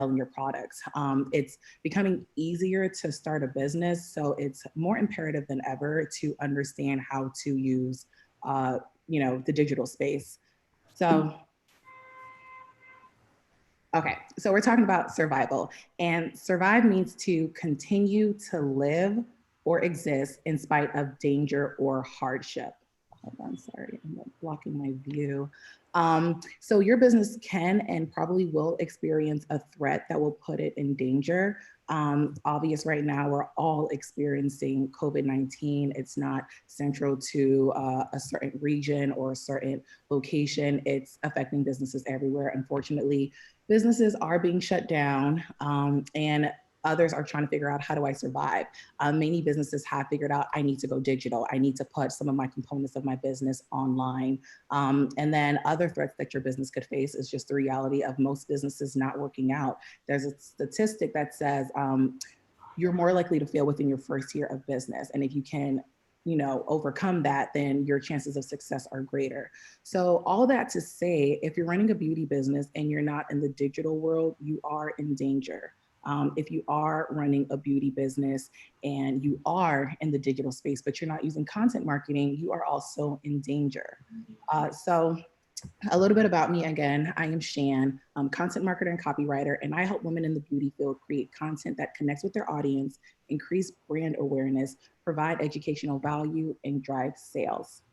selling your products. It's becoming easier to start a business, so it's more imperative than ever to understand how to use, uh, the digital space. So, okay, so we're talking about survival, and survive means to continue to live or exist in spite of danger or hardship. Hold on, sorry, I'm blocking my view. So your business can and probably will experience a threat that will put it in danger. Obvious right now, we're all experiencing COVID-19. It's not central to a certain region or a certain location. It's affecting businesses everywhere. Unfortunately, businesses are being shut down, and others are trying to figure out, how do I survive? Many businesses have figured out, I need to go digital. I need to put some of my components of my business online. And then other threats that your business could face is just the reality of most businesses not working out. There's a statistic that says you're more likely to fail within your first year of business. And if you can overcome that, then your chances of success are greater. So all that to say, if you're running a beauty business and you're not in the digital world, you are in danger. If you are running a beauty business and you are in the digital space, but you're not using content marketing, you are also in danger. So a little bit about me again. I am Shan, content marketer and copywriter, and I help women in the beauty field create content that connects with their audience, increase brand awareness, provide educational value, and drive sales.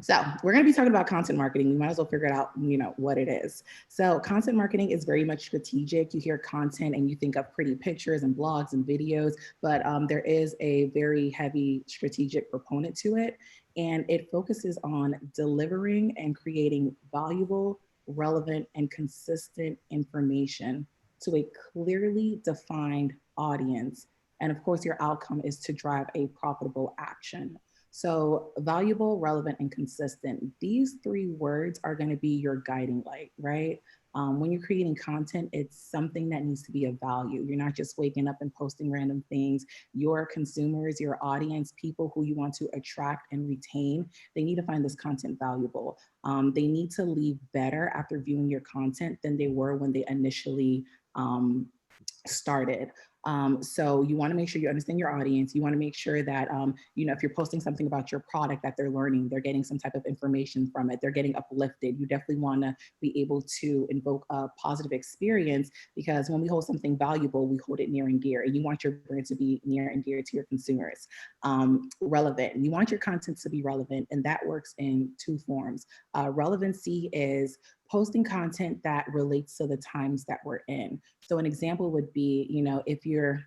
So we're going to be talking about content marketing. We might as well figure out, what it is. So content marketing is very much strategic. You hear content and you think of pretty pictures and blogs and videos, but there is a very heavy strategic proponent to it. And it focuses on delivering and creating valuable, relevant, and consistent information to a clearly defined audience. And of course, your outcome is to drive a profitable action. So valuable, relevant, and consistent. These three words are going to be your guiding light, right? When you're creating content, it's something that needs to be of value. You're not just waking up and posting random things. Your consumers, your audience, people who you want to attract and retain, they need to find this content valuable. They need to leave better after viewing your content than they were when they initially started. So you want to make sure you understand your audience. You want to make sure that, if you're posting something about your product that they're learning, they're getting some type of information from it, they're getting uplifted. You definitely want to be able to invoke a positive experience, because when we hold something valuable, we hold it near and dear, and you want your brand to be near and dear to your consumers. Relevant. You want your content to be relevant, and that works in two forms. Relevancy is posting content that relates to the times that we're in. So an example would be, if you're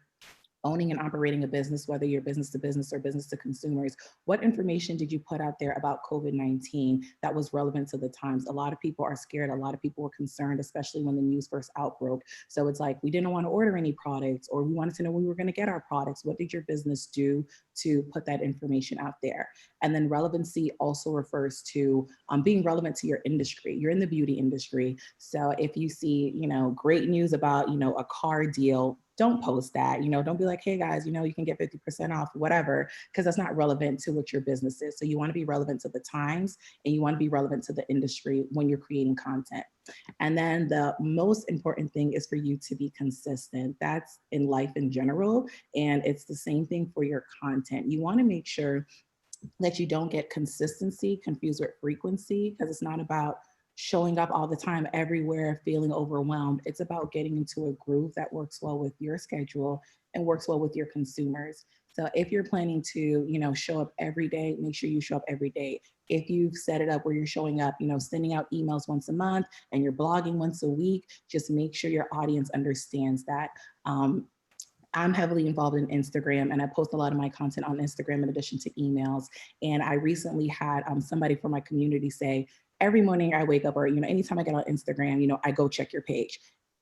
owning and operating a business, whether you're business to business or business to consumers, what information did you put out there about COVID-19 that was relevant to the times? A lot of people are scared. A lot of people were concerned, especially when the news first outbroke. So it's like, we didn't want to order any products, or we wanted to know when we were going to get our products. What did your business do to put that information out there? And then relevancy also refers to being relevant to your industry. You're in the beauty industry. So if you see, great news about, a car deal, don't post that. Don't be like, hey guys, you can get 50% off, whatever, because that's not relevant to what your business is. So you want to be relevant to the times, and you want to be relevant to the industry when you're creating content. And then the most important thing is for you to be consistent. That's in life in general. And it's the same thing for your content. You want to make sure that you don't get consistency confused with frequency, because it's not about showing up all the time everywhere, feeling overwhelmed. It's about getting into a groove that works well with your schedule and works well with your consumers. So if you're planning to, show up every day, make sure you show up every day. If you've set it up where you're showing up, sending out emails once a month and you're blogging once a week, just make sure your audience understands that. I'm heavily involved in Instagram, and I post a lot of my content on Instagram in addition to emails. And I recently had somebody from my community say, every morning I wake up, or, anytime I get on Instagram, I go check your page.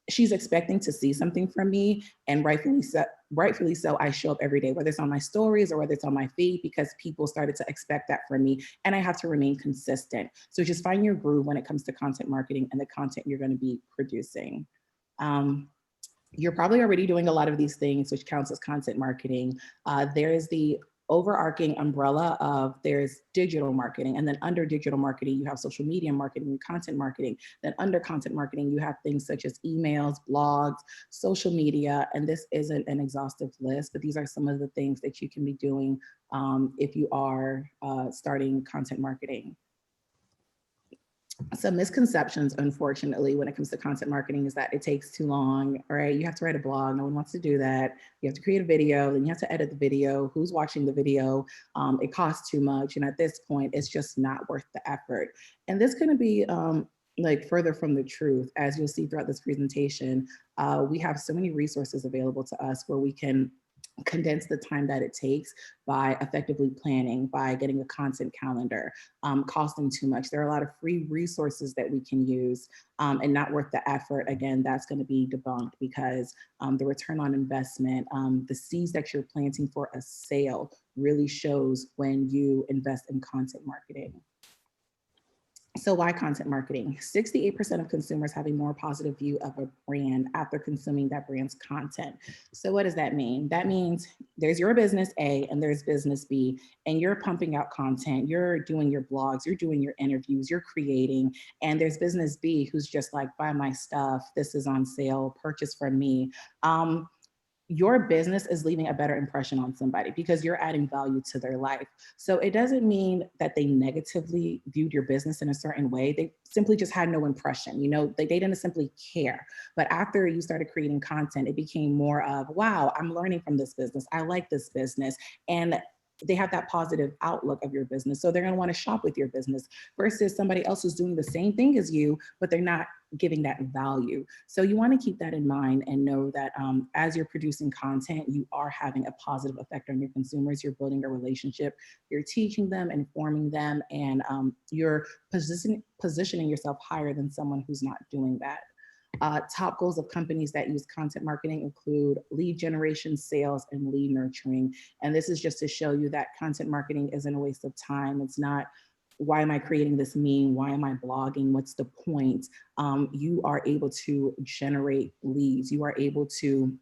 She's expecting to see something from me, and rightfully so, I show up every day, whether it's on my stories or whether it's on my feed, because people started to expect that from me, and I have to remain consistent. So just find your groove when it comes to content marketing and the content you're going to be producing. You're probably already doing a lot of these things, which counts as content marketing. There is the overarching umbrella of there's digital marketing, and then under digital marketing you have social media marketing, content marketing. Then under content marketing you have things such as emails, blogs, social media. And this isn't an exhaustive list, but these are some of the things that you can be doing if you are starting content marketing. Some misconceptions, unfortunately, when it comes to content marketing is that it takes too long, right? You have to write a blog. No one wants to do that. You have to create a video, then you have to edit the video. Who's watching the video? It costs too much. And at this point, it's just not worth the effort. And this couldn't be like further from the truth. As you'll see throughout this presentation, we have so many resources available to us where we can condense the time that it takes by effectively planning, by getting a content calendar, costing too much. There are a lot of free resources that we can use and not worth the effort. Again, that's going to be debunked because the return on investment, the seeds that you're planting for a sale really shows when you invest in content marketing. So why content marketing? 68% of consumers have a more positive view of a brand after consuming that brand's content. So what does that mean? That means there's your business A and there's business B, and you're pumping out content, you're doing your blogs, you're doing your interviews, you're creating, and there's business B who's just like, buy my stuff, this is on sale, purchase from me. Your business is leaving a better impression on somebody because you're adding value to their life. So it doesn't mean that they negatively viewed your business in a certain way. They simply just had no impression. You know, they didn't simply care. But after you started creating content, it became more of, wow, I'm learning from this business. I like this business. And they have that positive outlook of your business. So they're going to want to shop with your business versus somebody else who's doing the same thing as you, but they're not giving that value. So you want to keep that in mind and know that as you're producing content, you are having a positive effect on your consumers. You're building a relationship, you're teaching them, informing them, and you're positioning yourself higher than someone who's not doing that. Top goals of companies that use content marketing include lead generation, sales, and lead nurturing. And this is just to show you that content marketing isn't a waste of time. It's not, why am I creating this meme? Why am I blogging? What's the point? You are able to generate leads. You are able to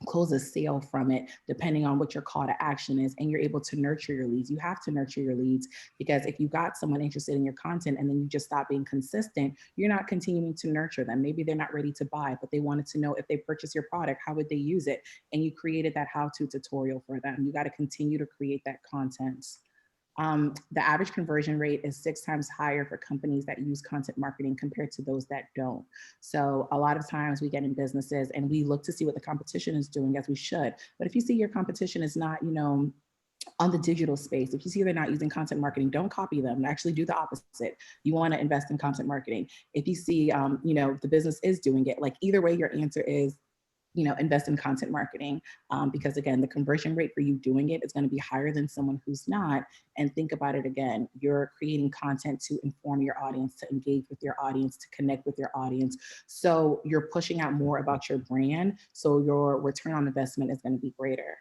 close a sale from it, depending on what your call to action is, and you're able to nurture your leads. You have to nurture your leads because if you got someone interested in your content and then you just stop being consistent, you're not continuing to nurture them. Maybe they're not ready to buy, but they wanted to know if they purchase your product, how would they use it? And you created that how-to tutorial for them. You got to continue to create that content. The average conversion rate is 6 times higher for companies that use content marketing compared to those that don't. So a lot of times we get in businesses and we look to see what the competition is doing, as we should. But if you see your competition is not, you know, on the digital space, if you see they're not using content marketing, don't copy them. Actually do the opposite. You want to invest in content marketing. If you see, you know, the business is doing it, like either way, your answer is, you know, invest in content marketing because again, the conversion rate for you doing it is going to be higher than someone who's not. And think about it again, you're creating content to inform your audience, to engage with your audience, to connect with your audience. So you're pushing out more about your brand. So your return on investment is going to be greater.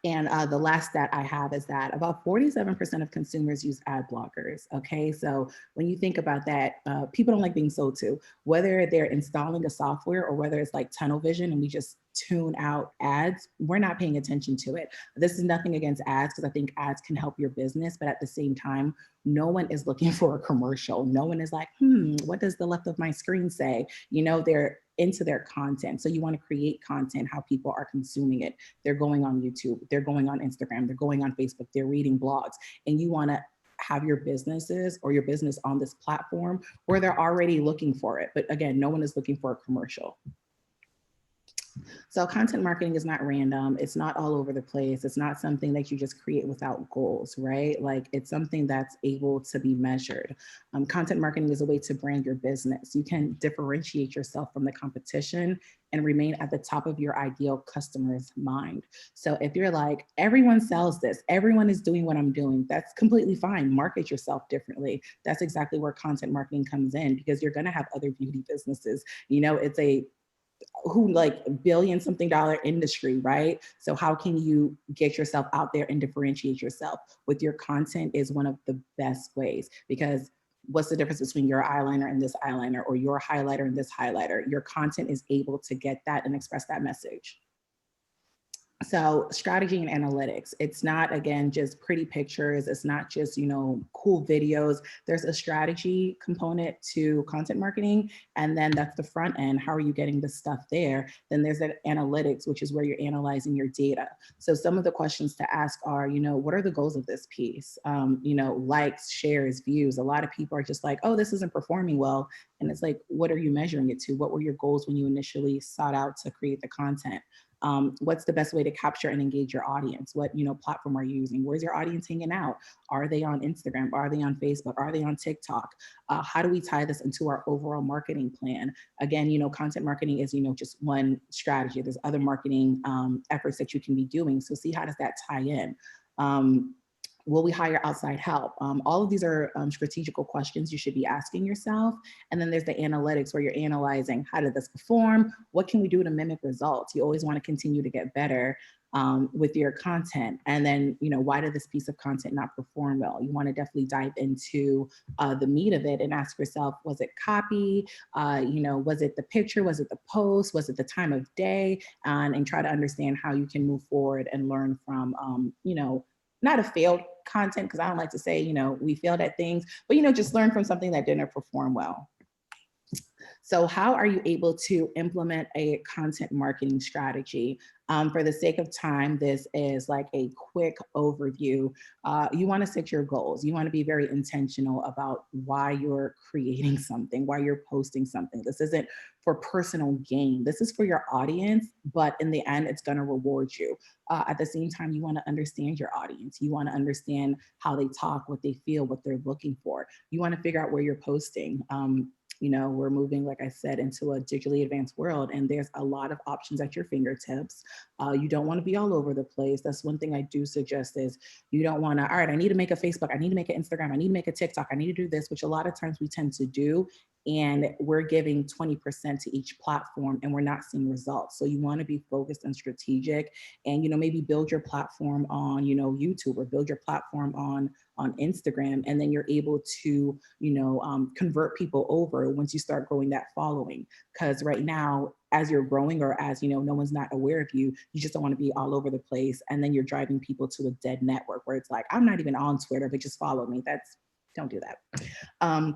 And the last stat I have is that about 47% of consumers use ad blockers. Okay, so when you think about that, people don't like being sold to, whether they're installing a software or whether it's like tunnel vision and we just tune out ads, we're not paying attention to it. This is nothing against ads because I think ads can help your business, but at the same time, no one is looking for a commercial. No one is like, what does the left of my screen say? You know, they're into their content. So you want to create content how people are consuming it. They're going on YouTube, they're going on Instagram, they're going on Facebook, they're reading blogs, and you want to have your businesses or your business on this platform where they're already looking for it. But again, no one is looking for a commercial. So content marketing is not random. It's not all over the place. It's not something that you just create without goals, right? Like it's something that's able to be measured. Content marketing is a way to brand your business. You can differentiate yourself from the competition and remain at the top of your ideal customer's mind. So if you're like, everyone sells this, everyone is doing what I'm doing, that's completely fine. Market yourself differently. That's exactly where content marketing comes in because you're gonna have other beauty businesses. You know, it's a like billion something dollar industry, right? So how can you get yourself out there and differentiate yourself? With your content is one of the best ways because what's the difference between your eyeliner and this eyeliner or your highlighter and this highlighter? Your content is able to get that and express that message. So strategy and analytics, it's not, again, just pretty pictures. It's not just, cool videos. There's a strategy component to content marketing. And then that's the front end. How are you getting the stuff there? Then there's that analytics, which is where you're analyzing your data. So some of the questions to ask are, what are the goals of this piece? Likes, shares, views. A lot of people are just like, oh, this isn't performing well. And it's like, what are you measuring it to? What were your goals when you initially sought out to create the content? What's the best way to capture and engage your audience? What platform are you using? Where's your audience hanging out? Are they on Instagram? Are they on Facebook? Are they on TikTok? How do we tie this into our overall marketing plan? Again, content marketing is just one strategy. There's other marketing efforts that you can be doing. So see, how does that tie in? Will we hire outside help? All of these are strategical questions you should be asking yourself. And then there's the analytics where you're analyzing, how did this perform? What can we do to mimic results? You always want to continue to get better with your content. And then, why did this piece of content not perform well? You want to definitely dive into the meat of it and ask yourself, was it copy? Was it the picture? Was it the post? Was it the time of day? And try to understand how you can move forward and learn from, not a failed content, because I don't like to say, we failed at things, but, just learn from something that didn't perform well. So how are you able to implement a content marketing strategy? For the sake of time, this is like a quick overview. You want to set your goals. You want to be very intentional about why you're creating something, why you're posting something. This isn't for personal gain. This is for your audience, but in the end, it's going to reward you. At the same time, you want to understand your audience. You want to understand how they talk, what they feel, what they're looking for. You want to figure out where you're posting. We're moving, like I said, into a digitally advanced world, and there's a lot of options at your fingertips. You don't want to be all over the place. That's one thing I do suggest is you don't want to, all right, I need to make a Facebook, I need to make an Instagram, I need to make a TikTok, I need to do this, which a lot of times we tend to do. And we're giving 20% to each platform and we're not seeing results. So you want to be focused and strategic and, maybe build your platform on, YouTube, or build your platform on Instagram. And then you're able to, convert people over once you start growing that following. Because right now, as you're growing, or as, no one's not aware of you, you just don't want to be all over the place. And then you're driving people to a dead network where it's like, I'm not even on Twitter, but just follow me. Don't do that.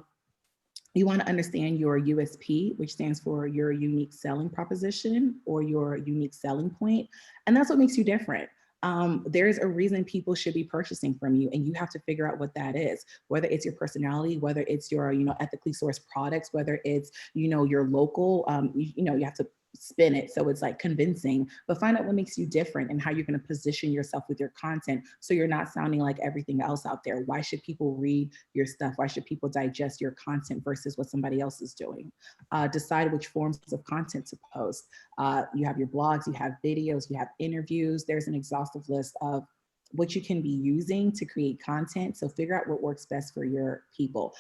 You want to understand your USP, which stands for your unique selling proposition or your unique selling point. And that's what makes you different. There's a reason people should be purchasing from you, and you have to figure out what that is, whether it's your personality, whether it's your, ethically sourced products, whether it's, your local, you have to spin it so it's like convincing, but find out what makes you different and how you're going to position yourself with your content so you're not sounding like everything else out there. Why should people read your stuff? Why should people digest your content versus what somebody else is doing? Decide which forms of content to post. You have your blogs, you have videos, you have interviews. There's an exhaustive list of what you can be using to create content. So figure out what works best for your people.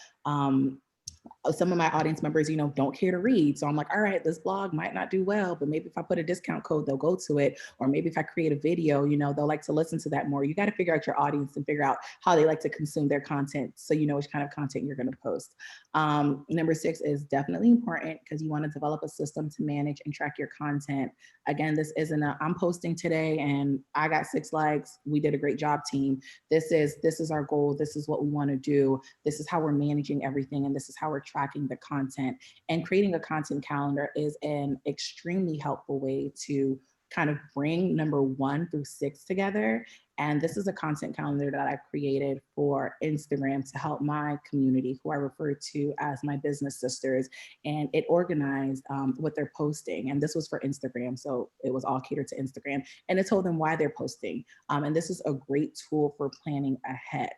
Some of my audience members, don't care to read. So I'm like, all right, this blog might not do well, but maybe if I put a discount code, they'll go to it. Or maybe if I create a video, they'll like to listen to that more. You got to figure out your audience and figure out how they like to consume their content, so you know which kind of content you're going to post. Number 6 is definitely important because you want to develop a system to manage and track your content. Again, this isn't I'm posting today and I got 6 likes. We did a great job, team. This is our goal. This is what we want to do. This is how we're managing everything. And this is how we're tracking the content. And creating a content calendar is an extremely helpful way to kind of bring number 1 through 6 together. And this is a content calendar that I've created for Instagram to help my community, who I refer to as my business sisters. And it organized what they're posting. And this was for Instagram. So it was all catered to Instagram. And it told them why they're posting. And this is a great tool for planning ahead.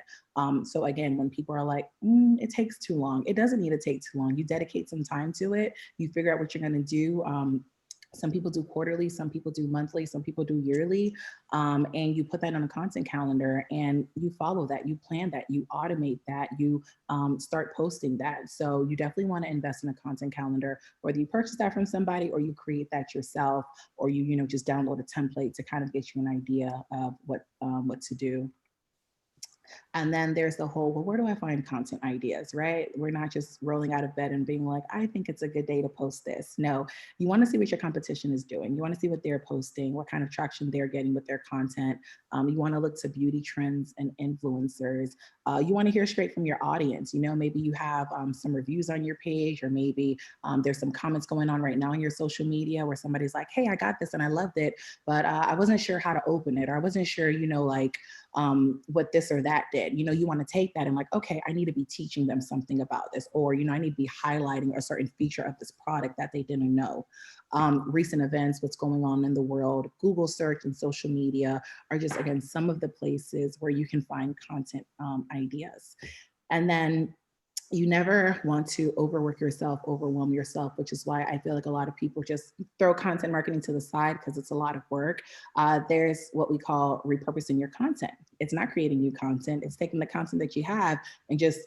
So again, when people are like, it takes too long, it doesn't need to take too long. You dedicate some time to it. You figure out what you're going to do. Some people do quarterly, some people do monthly, some people do yearly, and you put that on a content calendar and you follow that, you plan that, you automate that, you start posting that. So you definitely want to invest in a content calendar, whether you purchase that from somebody or you create that yourself, or you just download a template to kind of get you an idea of what to do. And then there's the whole, well, where do I find content ideas, right? We're not just rolling out of bed and being like, I think it's a good day to post this. No, you want to see what your competition is doing. You want to see what they're posting, what kind of traction they're getting with their content. You want to look to beauty trends and influencers. You want to hear straight from your audience. You know, maybe you have some reviews on your page, or maybe there's some comments going on right now on your social media where somebody's like, hey, I got this and I loved it, but I wasn't sure how to open it, or I wasn't sure, you know, like what this or that did. You know, you want to take that and like, okay, I need to be teaching them something about this, or, you know, I need to be highlighting a certain feature of this product that they didn't know. Recent events, what's going on in the world, Google search and social media are just, again, some of the places where you can find content ideas. And then you never want to overwork yourself, overwhelm yourself, which is why I feel like a lot of people just throw content marketing to the side because it's a lot of work. There's what we call repurposing your content. It's not creating new content. It's taking the content that you have and just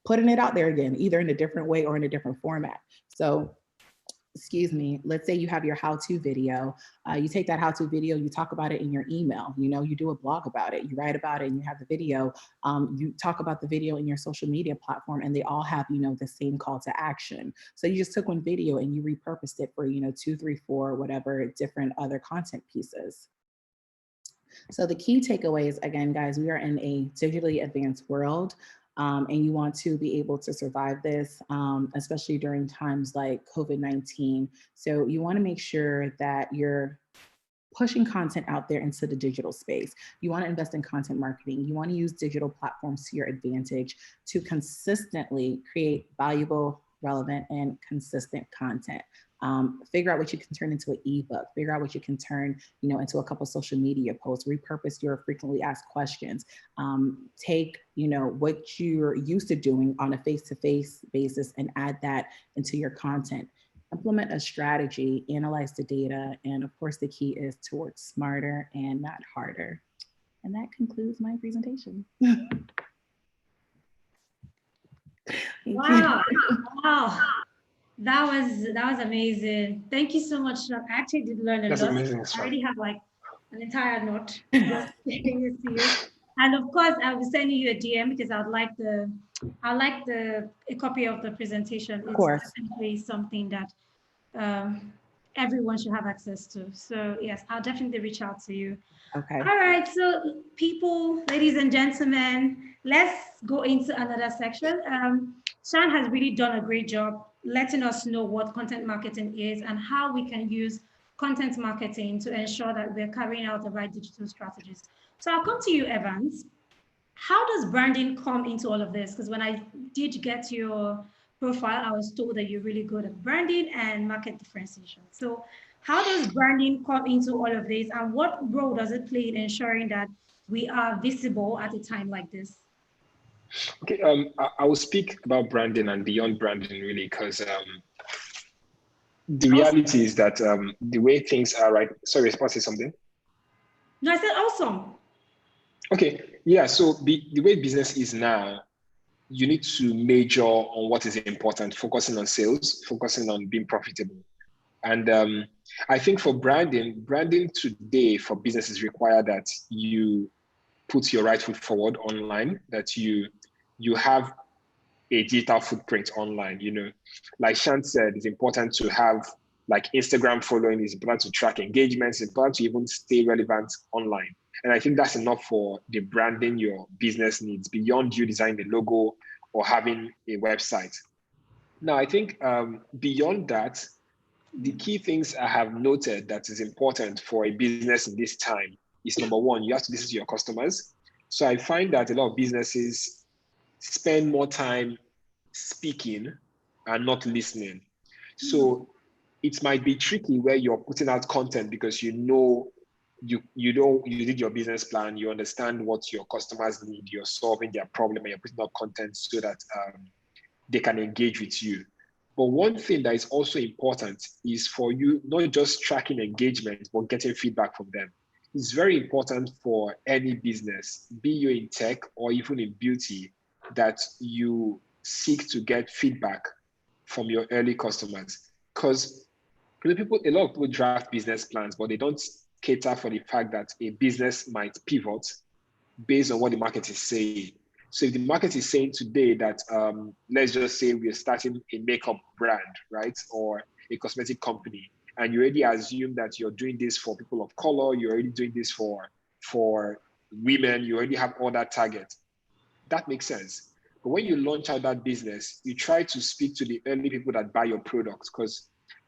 putting it out there again, either in a different way or in a different format. So excuse me, let's say you have your how-to video. You take that how-to video, you talk about it in your email, you know, you do a blog about it, you write about it, and you have the video. You talk about the video in your social media platform, and they all have, you know, the same call to action. So you just took one video and you repurposed it for, you know, 2, 3, 4, whatever different other content pieces. So the key takeaways, again, guys, we are in a digitally advanced world. And you want to be able to survive this, especially during times like COVID-19. So you want to make sure that you're pushing content out there into the digital space. You want to invest in content marketing. You want to use digital platforms to your advantage to consistently create valuable, relevant, and consistent content. Figure out what you can turn into an ebook. Figure out what you can turn, you know, into a couple social media posts. Repurpose your frequently asked questions. Take, you know, what you're used to doing on a face-to-face basis and add that into your content. Implement a strategy, analyze the data, and of course, the key is to work smarter and not harder. And that concludes my presentation. Wow! Wow! That was amazing. Thank you so much. I actually did learn a That's lot. amazing. I already have like an entire note just giving it to you. And of course, I'll be sending you a DM because a copy of the presentation. Of It's course. definitely something that um, everyone should have access to. So yes, I'll definitely reach out to you. Okay. All right, so people, ladies and gentlemen, let's go into another section. Shan has really done a great job letting us know what content marketing is and how we can use content marketing to ensure that we're carrying out the right digital strategies. So I'll come to you, Evans. How does branding come into all of this? Because when I did get your profile, I was told that you're really good at branding and market differentiation. So how does branding come into all of this, and what role does it play in ensuring that we are visible at a time like this? Okay, I will speak about branding and beyond branding really, because the reality is that the way things are right. Sorry, Spot say something. No, I said awesome. Okay, yeah. So the way business is now, you need to major on what is important, focusing on sales, focusing on being profitable. And I think for branding today for businesses require that you put your right foot forward online, that you have a digital footprint online. You know, like Shant said, it's important to have like Instagram following, it's important to track engagements, it's important to even stay relevant online. And I think that's enough for the branding your business needs beyond you designing the logo or having a website. Now, I think beyond that, the key things I have noted that is important for a business in this time is number one, you have to listen to your customers. So I find that a lot of businesses spend more time speaking and not listening. So it might be tricky where you're putting out content because you know you did your business plan, you understand what your customers need, you're solving their problem, and you're putting out content so that they can engage with you. But one thing that is also important is for you not just tracking engagement, but getting feedback from them. It's very important for any business, be you in tech or even in beauty, that you seek to get feedback from your early customers. Because a lot of people draft business plans, but they don't cater for the fact that a business might pivot, based on what the market is saying. So if the market is saying today that, let's just say we're starting a makeup brand, right? Or a cosmetic company, and you already assume that you're doing this for people of color, you're already doing this for women, you already have all that target. That makes sense. But when you launch out that business, you try to speak to the early people that buy your products, because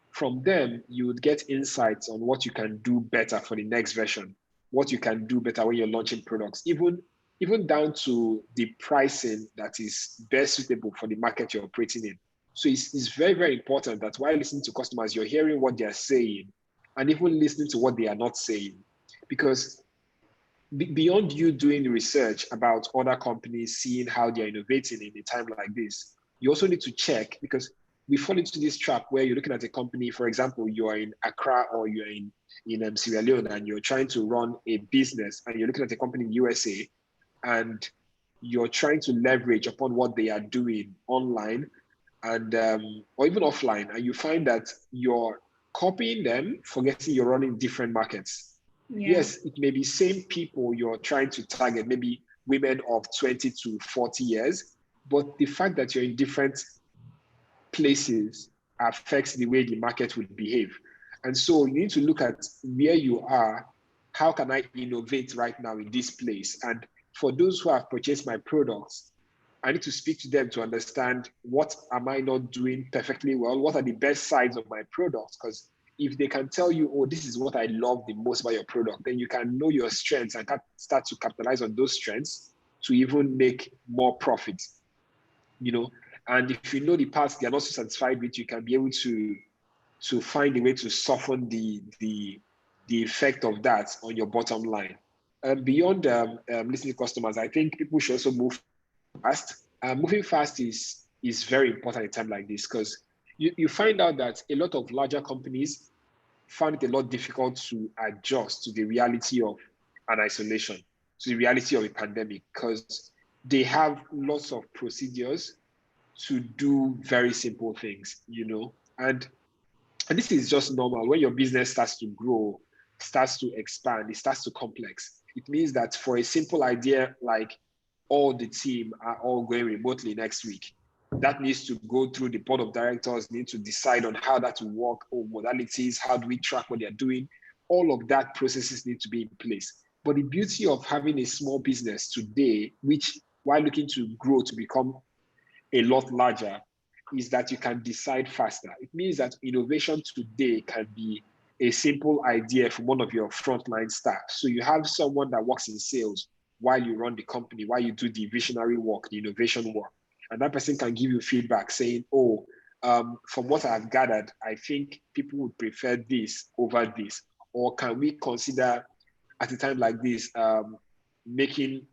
from them, you would get insights on what you can do better for the next version, what you can do better when you're launching products, even down to the pricing that is best suitable for the market you're operating in. So it's very, very important that while listening to customers, you're hearing what they're saying and even listening to what they are not saying. Because beyond you doing research about other companies, seeing how they're innovating in a time like this, you also need to check, because we fall into this trap where you're looking at a company, for example, you are in Accra or you're in Sierra Leone, and you're trying to run a business, and you're looking at a company in USA, and you're trying to leverage upon what they are doing online and or even offline, and you find that you're copying them, forgetting you're running different markets. Yeah. Yes, it may be same people you're trying to target, maybe women of 20 to 40 years, but the fact that you're in different places affects the way the market will behave. And so you need to look at where you are. How can I innovate right now in this place? And for those who have purchased my products, I need to speak to them to understand, what am I not doing perfectly well? What are the best sides of my products? Because if they can tell you, oh, this is what I love the most about your product, then you can know your strengths and start to capitalize on those strengths to even make more profit, you know. And if you know the parts they're not so satisfied with, you can be able to find a way to soften the effect of that on your bottom line. Beyond listening to customers, I think people should also move fast. Moving fast is very important in a time like this, because you find out that a lot of larger companies found it a lot difficult to adjust to the reality of an isolation, to the reality of a pandemic, because they have lots of procedures to do very simple things, you know. And this is just normal. When your business starts to grow, starts to expand, it starts to complex. It means that for a simple idea like all the team are all going remotely next week, that needs to go through the board of directors, need to decide on how that will work, or modalities, how do we track what they're doing. All of that processes need to be in place. But the beauty of having a small business today, which while looking to grow to become a lot larger, is that you can decide faster. It means that innovation today can be a simple idea from one of your frontline staff. So you have someone that works in sales while you run the company, while you do the visionary work, the innovation work. And that person can give you feedback saying, oh, from what I've gathered, I think people would prefer this over this. Or can we consider at a time like this,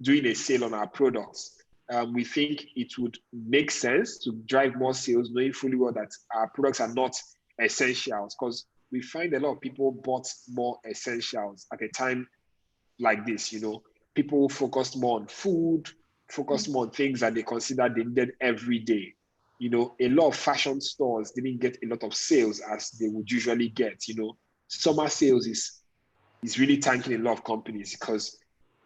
doing a sale on our products? We think it would make sense to drive more sales, knowing fully well that our products are not essentials, because we find a lot of people bought more essentials at a time like this. You know, people focused more on food, focused more on things that they consider they needed every day. You know, a lot of fashion stores didn't get a lot of sales as they would usually get. You know, summer sales is really tanking a lot of companies, because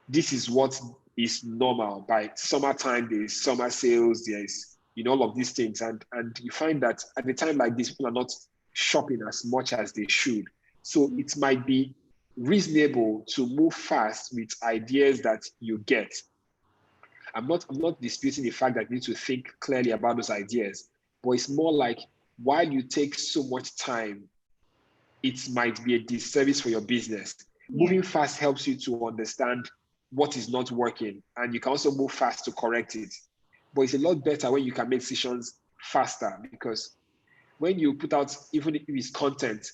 this is what is normal. By summertime, there's summer sales, there's, you know, all of these things. And you find that at a time like this, people are not shopping as much as they should. So it might be reasonable to move fast with ideas that you get. I'm not disputing the fact that you need to think clearly about those ideas, but it's more like, while you take so much time, it might be a disservice for your business. Yeah. Moving fast helps you to understand what is not working, and you can also move fast to correct it. But it's a lot better when you can make decisions faster, because when you put out, even if it's content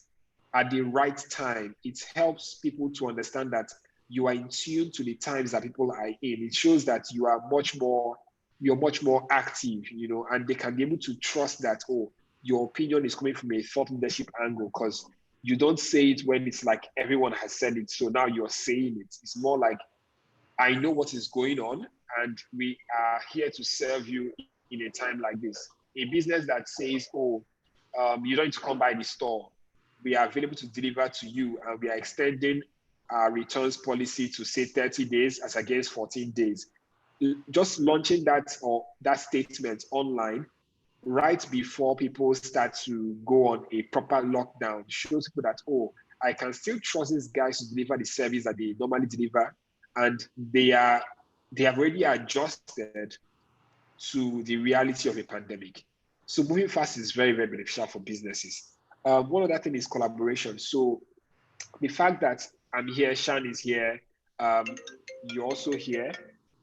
at the right time, it helps people to understand that you are in tune to the times that people are in. It shows that you're much more active, you know, and they can be able to trust that, oh, your opinion is coming from a thought leadership angle, because you don't say it when it's like everyone has said it, so now you're saying it. It's more like, I know what is going on, and we are here to serve you in a time like this. A business that says, oh, you don't need to come by the store, we are available to deliver to you, and we are extending our returns policy to say 30 days as against 14 days. Just launching that or that statement online right before people start to go on a proper lockdown shows people that, oh, I can still trust these guys to deliver the service that they normally deliver, and they have already adjusted to the reality of a pandemic. So moving fast is very, very beneficial for businesses. One other thing is collaboration. So the fact that I'm here, Shan is here, you're also here,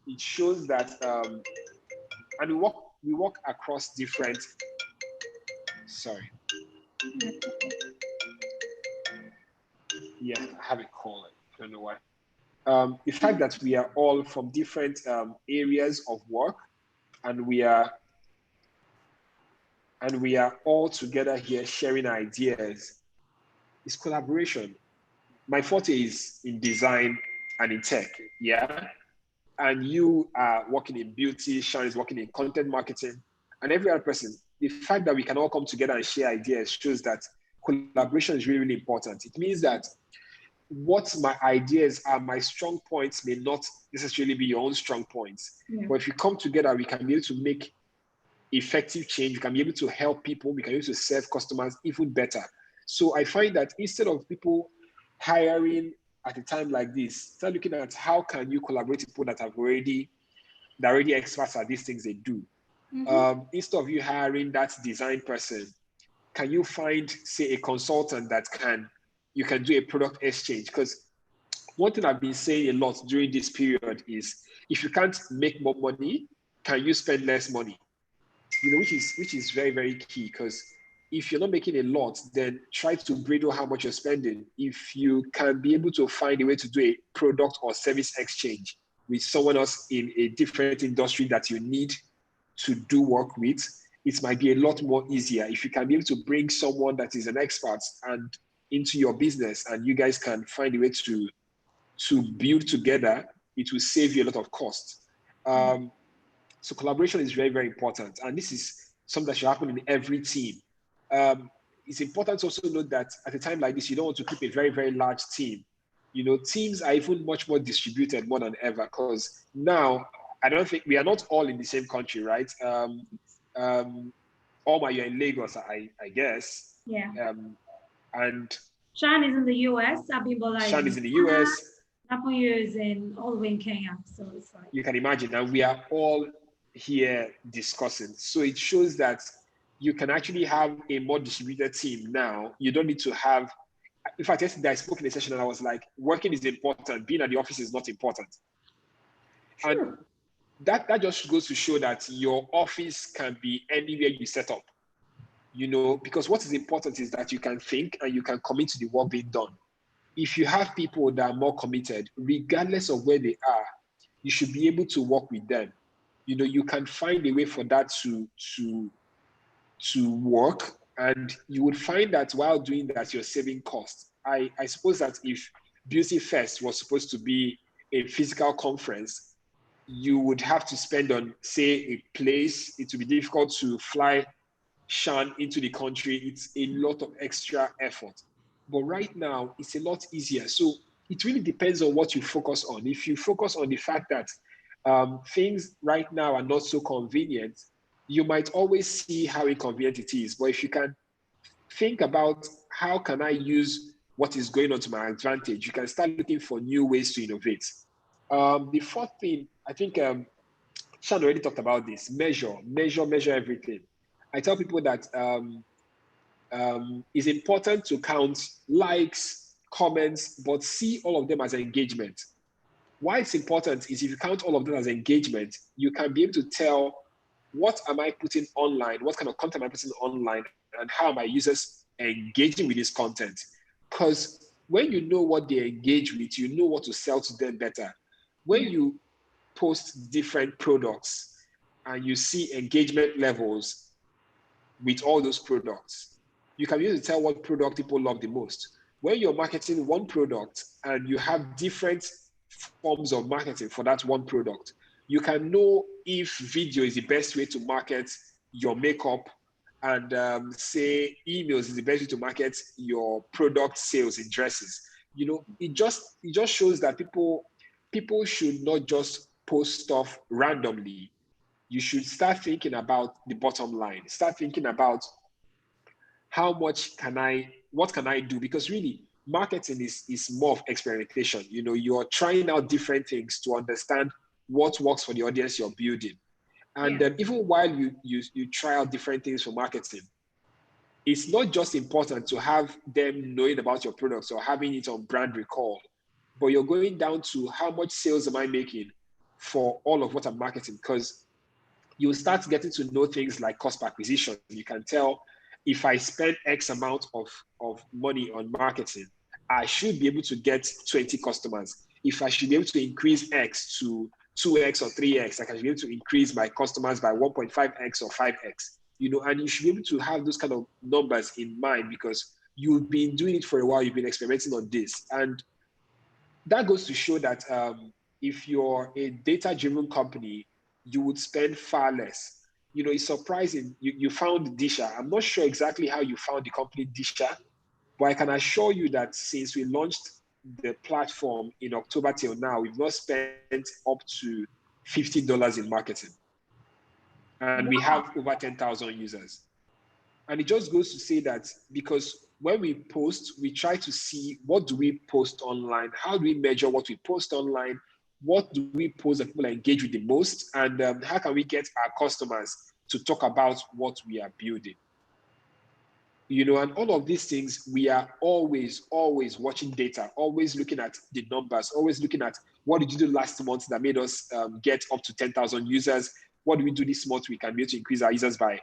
it shows that, and we work across different, sorry. Yeah, I have a call. I don't know why. The fact that we are all from different areas of work, and we are all together here sharing ideas, is collaboration. My forte is in design and in tech, yeah? And you are working in beauty, Sean is working in content marketing, and every other person. The fact that we can all come together and share ideas shows that collaboration is really, really important. It means that what my ideas are, my strong points may not necessarily be your own strong points. Yeah. But if you come together, we can be able to make effective change. We can be able to help people. We can be able to serve customers even better. So I find that instead of people hiring at a time like this, start looking at how can you collaborate with people that are already experts at these things they do. Mm-hmm. Instead of you hiring that design person, can you find, say, a consultant that you can do a product exchange? Because one thing I've been saying a lot during this period is, if you can't make more money, can you spend less money? You know, which is very, very key, because if you're not making a lot, then try to bridle how much you're spending. If you can be able to find a way to do a product or service exchange with someone else in a different industry that you need to do work with, it might be a lot more easier. If you can be able to bring someone that is an expert and into your business, and you guys can find a way to build together, it will save you a lot of cost. So collaboration is very, very important. And this is something that should happen in every team. It's important to also note that at a time like this, you don't want to keep a very, very large team. You know, teams are even much more distributed more than ever, because now I don't think we are not all in the same country, right? Omar, you're in Lagos, I guess. Yeah. And Shan is in the US. Abimbola Shan is in the US. Napoyo is all the way in Kenya. So it's like, you can imagine, and we are all here discussing. So it shows that you can actually have a more distributed team now. You don't need to have, in fact, yesterday I spoke in a session and I was like, working is important, being at the office is not important. Sure. And that just goes to show that your office can be anywhere you set up, you know, because what is important is that you can think and you can commit to the work being done. If you have people that are more committed, regardless of where they are, you should be able to work with them. You know, you can find a way for that to work, and you would find that while doing that, you're saving costs. I suppose that if Beauty Fest was supposed to be a physical conference, you would have to spend on, say, a place. It would be difficult to fly Shan into the country. It's a lot of extra effort. But right now, it's a lot easier. So it really depends on what you focus on. If you focus on the fact that things right now are not so convenient, you might always see how inconvenient it is. But if you can think about how can I use what is going on to my advantage, you can start looking for new ways to innovate. The fourth thing, I think Shan already talked about this, measure everything. I tell people that it's important to count likes, comments, but see all of them as engagement. Why it's important is if you count all of them as engagement, you can be able to tell, what am I putting online? What kind of content am I putting online? And how are my users engaging with this content? Because when you know what they engage with, you know what to sell to them better. When you post different products and you see engagement levels with all those products, you can be able to tell what product people love the most. When you're marketing one product and you have different forms of marketing for that one product, you can know if video is the best way to market your makeup, and say emails is the best way to market your product sales in dresses. You know, it just shows that people should not just post stuff randomly. You should start thinking about the bottom line. Start thinking about what can I do? Because really, marketing is more of experimentation. You know, you're trying out different things to understand what works for the audience you're building. And even while you try out different things for marketing, it's not just important to have them knowing about your products or having it on brand recall, but you're going down to how much sales am I making for all of what I'm marketing? Because you'll start getting to know things like cost per acquisition. You can tell, if I spend X amount of money on marketing, I should be able to get 20 customers. If I should be able to increase X to 2X or 3X, I can be able to increase my customers by 1.5X or 5X. You know, and you should be able to have those kind of numbers in mind, because you've been doing it for a while, you've been experimenting on this. And that goes to show that if you're a data-driven company, you would spend far less. You know, it's surprising. You found Disha. I'm not sure exactly how you found the company Disha, but I can assure you that since we launched the platform in October till now, we've not spent up to $50 in marketing. And we have over 10,000 users. And it just goes to say that, because when we post, we try to see, what do we post online? How do we measure what we post online? What do we post that people engage with the most? And how can we get our customers to talk about what we are building? You know, and all of these things, we are always watching data, always looking at the numbers, always looking at, what did you do last month that made us get up to 10,000 users? What do we do this month? We can be able to increase our users by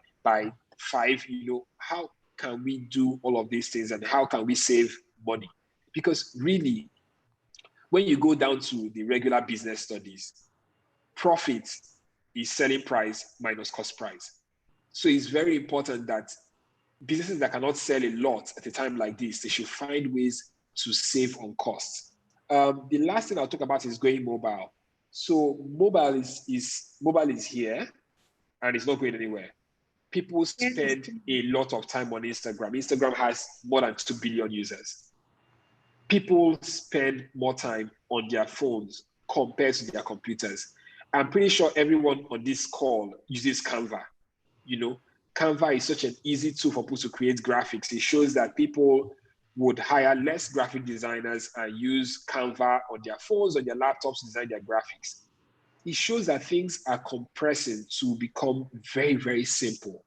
5. You know, how can we do all of these things, and how can we save money? Because really, when you go down to the regular business studies, profit is selling price minus cost price. So it's very important that businesses that cannot sell a lot at a time like this, they should find ways to save on costs. The last thing I'll talk about is going mobile. So mobile is here, and it's not going anywhere. People spend a lot of time on Instagram. Instagram has more than 2 billion users. People spend more time on their phones compared to their computers. I'm pretty sure everyone on this call uses Canva. You know, Canva is such an easy tool for people to create graphics. It shows that people would hire less graphic designers and use Canva on their phones, on their laptops to design their graphics. It shows that things are compressing to become very, very simple.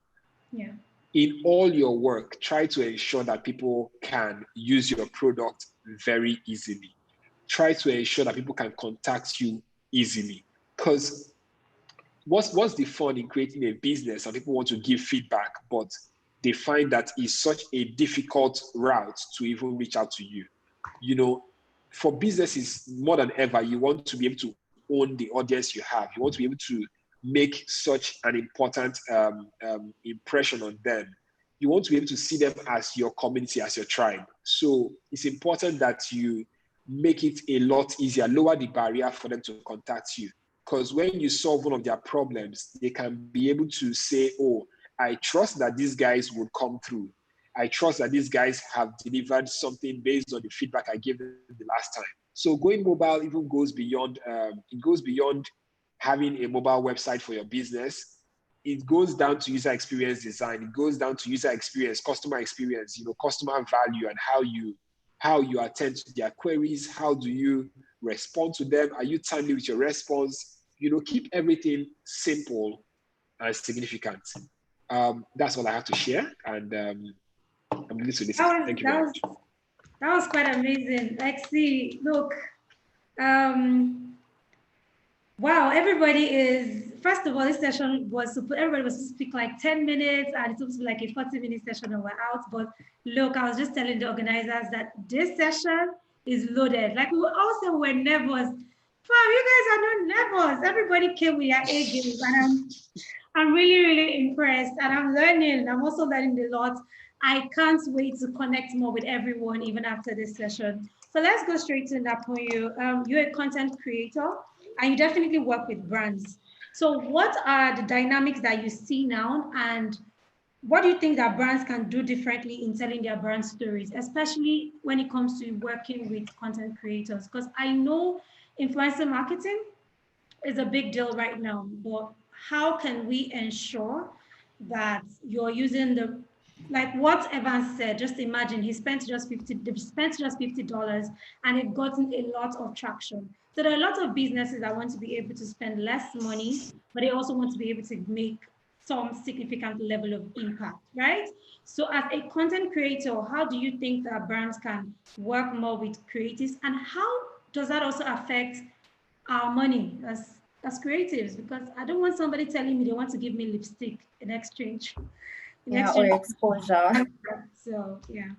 Yeah. In all your work, try to ensure that people can use your product very easily. Try to ensure that people can contact you easily. Because what's the fun in creating a business and people want to give feedback, but they find that it's such a difficult route to even reach out to you? You know, for businesses, more than ever, you want to be able to own the audience you have. You want to be able to make such an important impression on them. You want to be able to see them as your community, as your tribe. So it's important that you make it a lot easier, lower the barrier for them to contact you. Because when you solve one of their problems, they can be able to say, oh, I trust that these guys would come through. I trust that these guys have delivered something based on the feedback I gave them the last time. So going mobile even goes beyond, it goes beyond having a mobile website for your business. It goes down to user experience design. It goes down to user experience, customer experience, you know, customer value, and how you attend to their queries. How do you respond to them? Are you timely with your response? You know, keep everything simple and significant. That's all I have to share, and I'm ready to listen. Thank you very much. That was quite amazing. Like, see, look, wow, everybody is, first of all, this session was, everybody was supposed to speak like 10 minutes, and it's supposed to be like a 40-minute session and we're out. But look, I was just telling the organizers that this session is loaded. Like, we were all saying we're nervous. Wow, you guys are not nervous. Everybody came with your A games, and I'm really, really impressed, and I'm learning. I'm also learning a lot. I can't wait to connect more with everyone even after this session. So let's go straight to Napoyo. You're a content creator, and you definitely work with brands. So what are the dynamics that you see now, and what do you think that brands can do differently in telling their brand stories, especially when it comes to working with content creators? Because I know influencer marketing is a big deal right now, but how can we ensure that you're using the, like what Evan said, just imagine he spent just $50 and it gotten a lot of traction. So there are a lot of businesses that want to be able to spend less money, but they also want to be able to make some significant level of impact, right? So as a content creator, how do you think that brands can work more with creatives, and how does that also affect our money as creatives? Because I don't want somebody telling me they want to give me lipstick in exchange. In Yeah, or exchange. exposure. So yeah.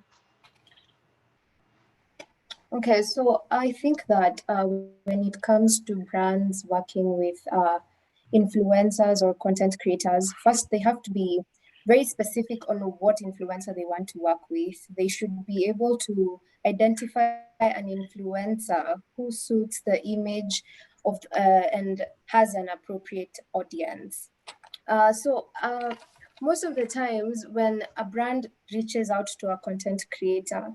Okay, so I think that when it comes to brands working with influencers or content creators, first they have to be very specific on what influencer they want to work with. They should be able to identify an influencer who suits the image of and has an appropriate audience. So most of the times when a brand reaches out to a content creator,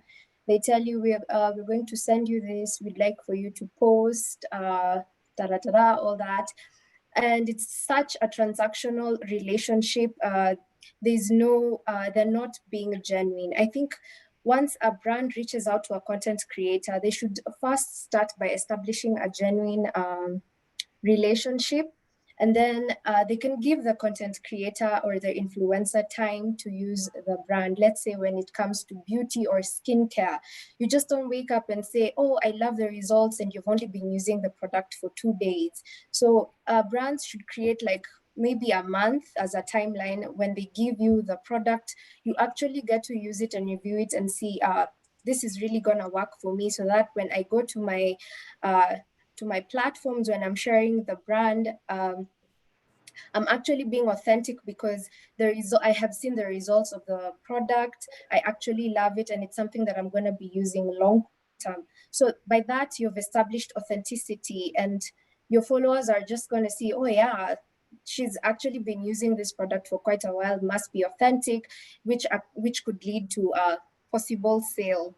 they tell you we're going to send you this. We'd like for you to post da da da da, all that, and it's such a transactional relationship. There's no they're not being genuine. I think once a brand reaches out to a content creator, they should first start by establishing a genuine relationship, and then they can give the content creator or the influencer time to use the brand. Let's say when it comes to beauty or skincare, you just don't wake up and say, oh, I love the results, and you've only been using the product for 2 days. So brands should create like maybe a month as a timeline. When they give you the product, you actually get to use it and review it and see this is really gonna work for me, so that when I go to my platforms, when I'm sharing the brand, I'm actually being authentic, because I have seen the results of the product. I actually love it, and it's something that I'm going to be using long term. So by that, you've established authenticity, and your followers are just going to see, oh yeah, she's actually been using this product for quite a while, must be authentic, which could lead to a possible sale.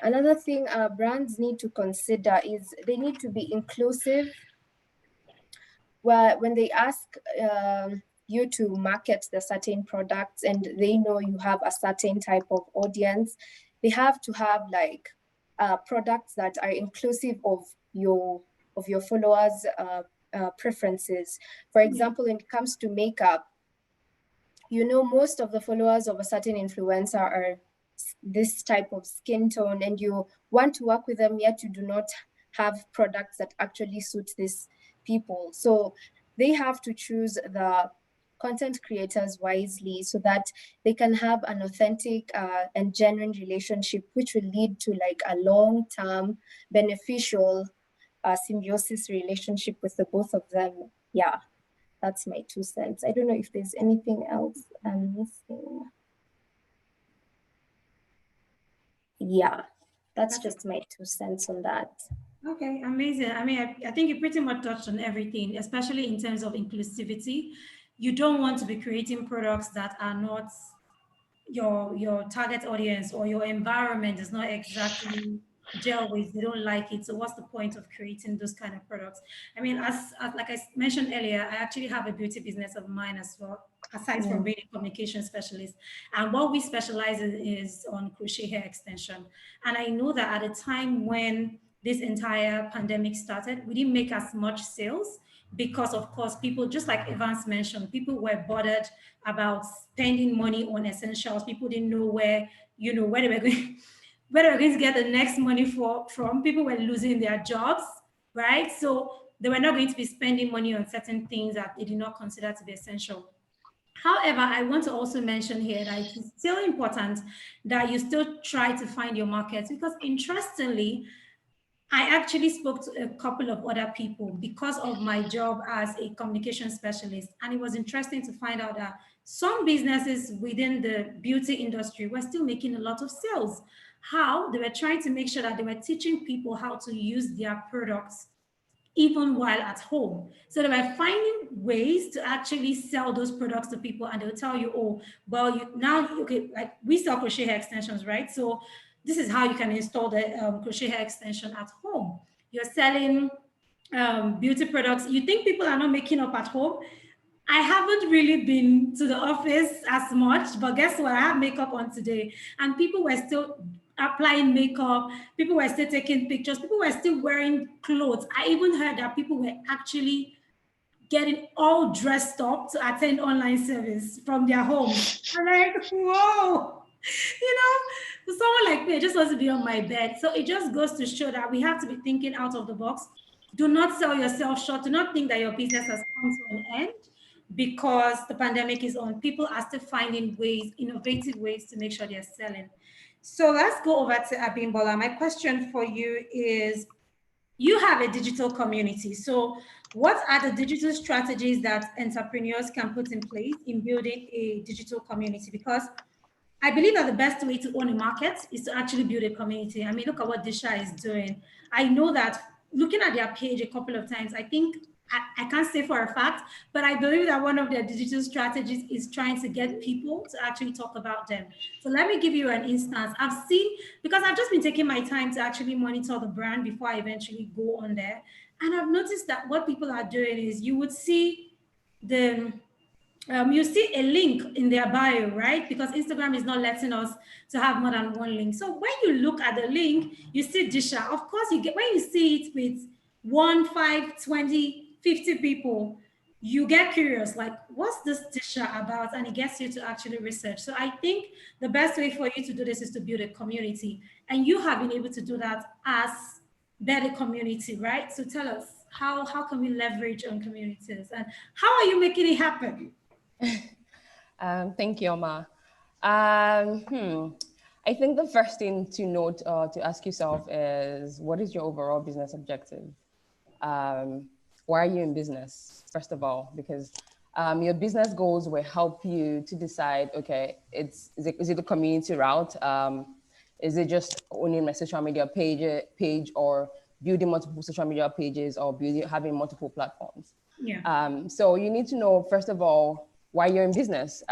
Another thing brands need to consider is they need to be inclusive. When they ask you to market the certain products and they know you have a certain type of audience, they have to have like products that are inclusive of your followers' preferences. For example, when it comes to makeup, you know, most of the followers of a certain influencer are this type of skin tone, and you want to work with them, yet you do not have products that actually suit these people. So they have to choose the content creators wisely, so that they can have an authentic and genuine relationship, which will lead to like a long-term beneficial symbiosis relationship with the both of them. Yeah, that's my 2 cents. I don't know if there's anything else I'm missing. Yeah, that's just my 2 cents on that. Okay, amazing. I mean, I think you pretty much touched on everything, especially in terms of inclusivity. You don't want to be creating products that are not your target audience, or your environment does not exactly gel with. They don't like it. So what's the point of creating those kind of products? I mean, as like I mentioned earlier, I actually have a beauty business of mine as well, aside from being a communication specialist. And what we specialize in is on crochet hair extension. And I know that at a time when this entire pandemic started, we didn't make as much sales, because of course people, just like Evans mentioned, people were bothered about spending money on essentials. People didn't know where, where they were going, where they were going to get the next money from. People were losing their jobs, right? So they were not going to be spending money on certain things that they did not consider to be essential. However, I want to also mention here that it is still important that you still try to find your market, because interestingly, I actually spoke to a couple of other people because of my job as a communication specialist. And it was interesting to find out that some businesses within the beauty industry were still making a lot of sales. How? They were trying to make sure that they were teaching people how to use their products even while at home. So they were finding ways to actually sell those products to people, and they'll tell you, oh, well, you now, okay, like we sell crochet hair extensions, right? So this is how you can install the crochet hair extension at home. You're selling beauty products. You think people are not making up at home? I haven't really been to the office as much, but guess what? I have makeup on today, and people were still applying makeup. People were still taking pictures. People were still wearing clothes. I even heard that people were actually getting all dressed up to attend online service from their homes. I'm like, whoa, someone like me, I just wants to be on my bed. So it just goes to show that we have to be thinking out of the box. Do not sell yourself short. Do not think that your business has come to an end because the pandemic is on. People are still finding ways, innovative ways to make sure they're selling. So let's go over to Abimbola. My question for you is, you have a digital community. So what are the digital strategies that entrepreneurs can put in place in building a digital community? Because I believe that the best way to own a market is to actually build a community. I mean, look at what Disha is doing. I know that looking at their page a couple of times, I think, I can't say for a fact, but I believe that one of their digital strategies is trying to get people to actually talk about them. So let me give you an instance. I've seen, because I've just been taking my time to actually monitor the brand before I eventually go on there. And I've noticed that what people are doing is you would see the you see a link in their bio, right? Because Instagram is not letting us to have more than one link. So when you look at the link, you see Disha. Of course, you get, when you see it with 1, 5, 20, 50 people, you get curious, like, what's this Disha about? And it gets you to actually research. So I think the best way for you to do this is to build a community. And you have been able to do that as better community, right? So tell us, how can we leverage on communities? And how are you making it happen? Thank you, Oma. I think the first thing to note to ask yourself is, what is your overall business objective? Why are you in business, first of all? Because your business goals will help you to decide, okay, is it the community route? Is it just owning my social media page or building multiple social media pages or having multiple platforms? Yeah. So you need to know, first of all, why you're in business.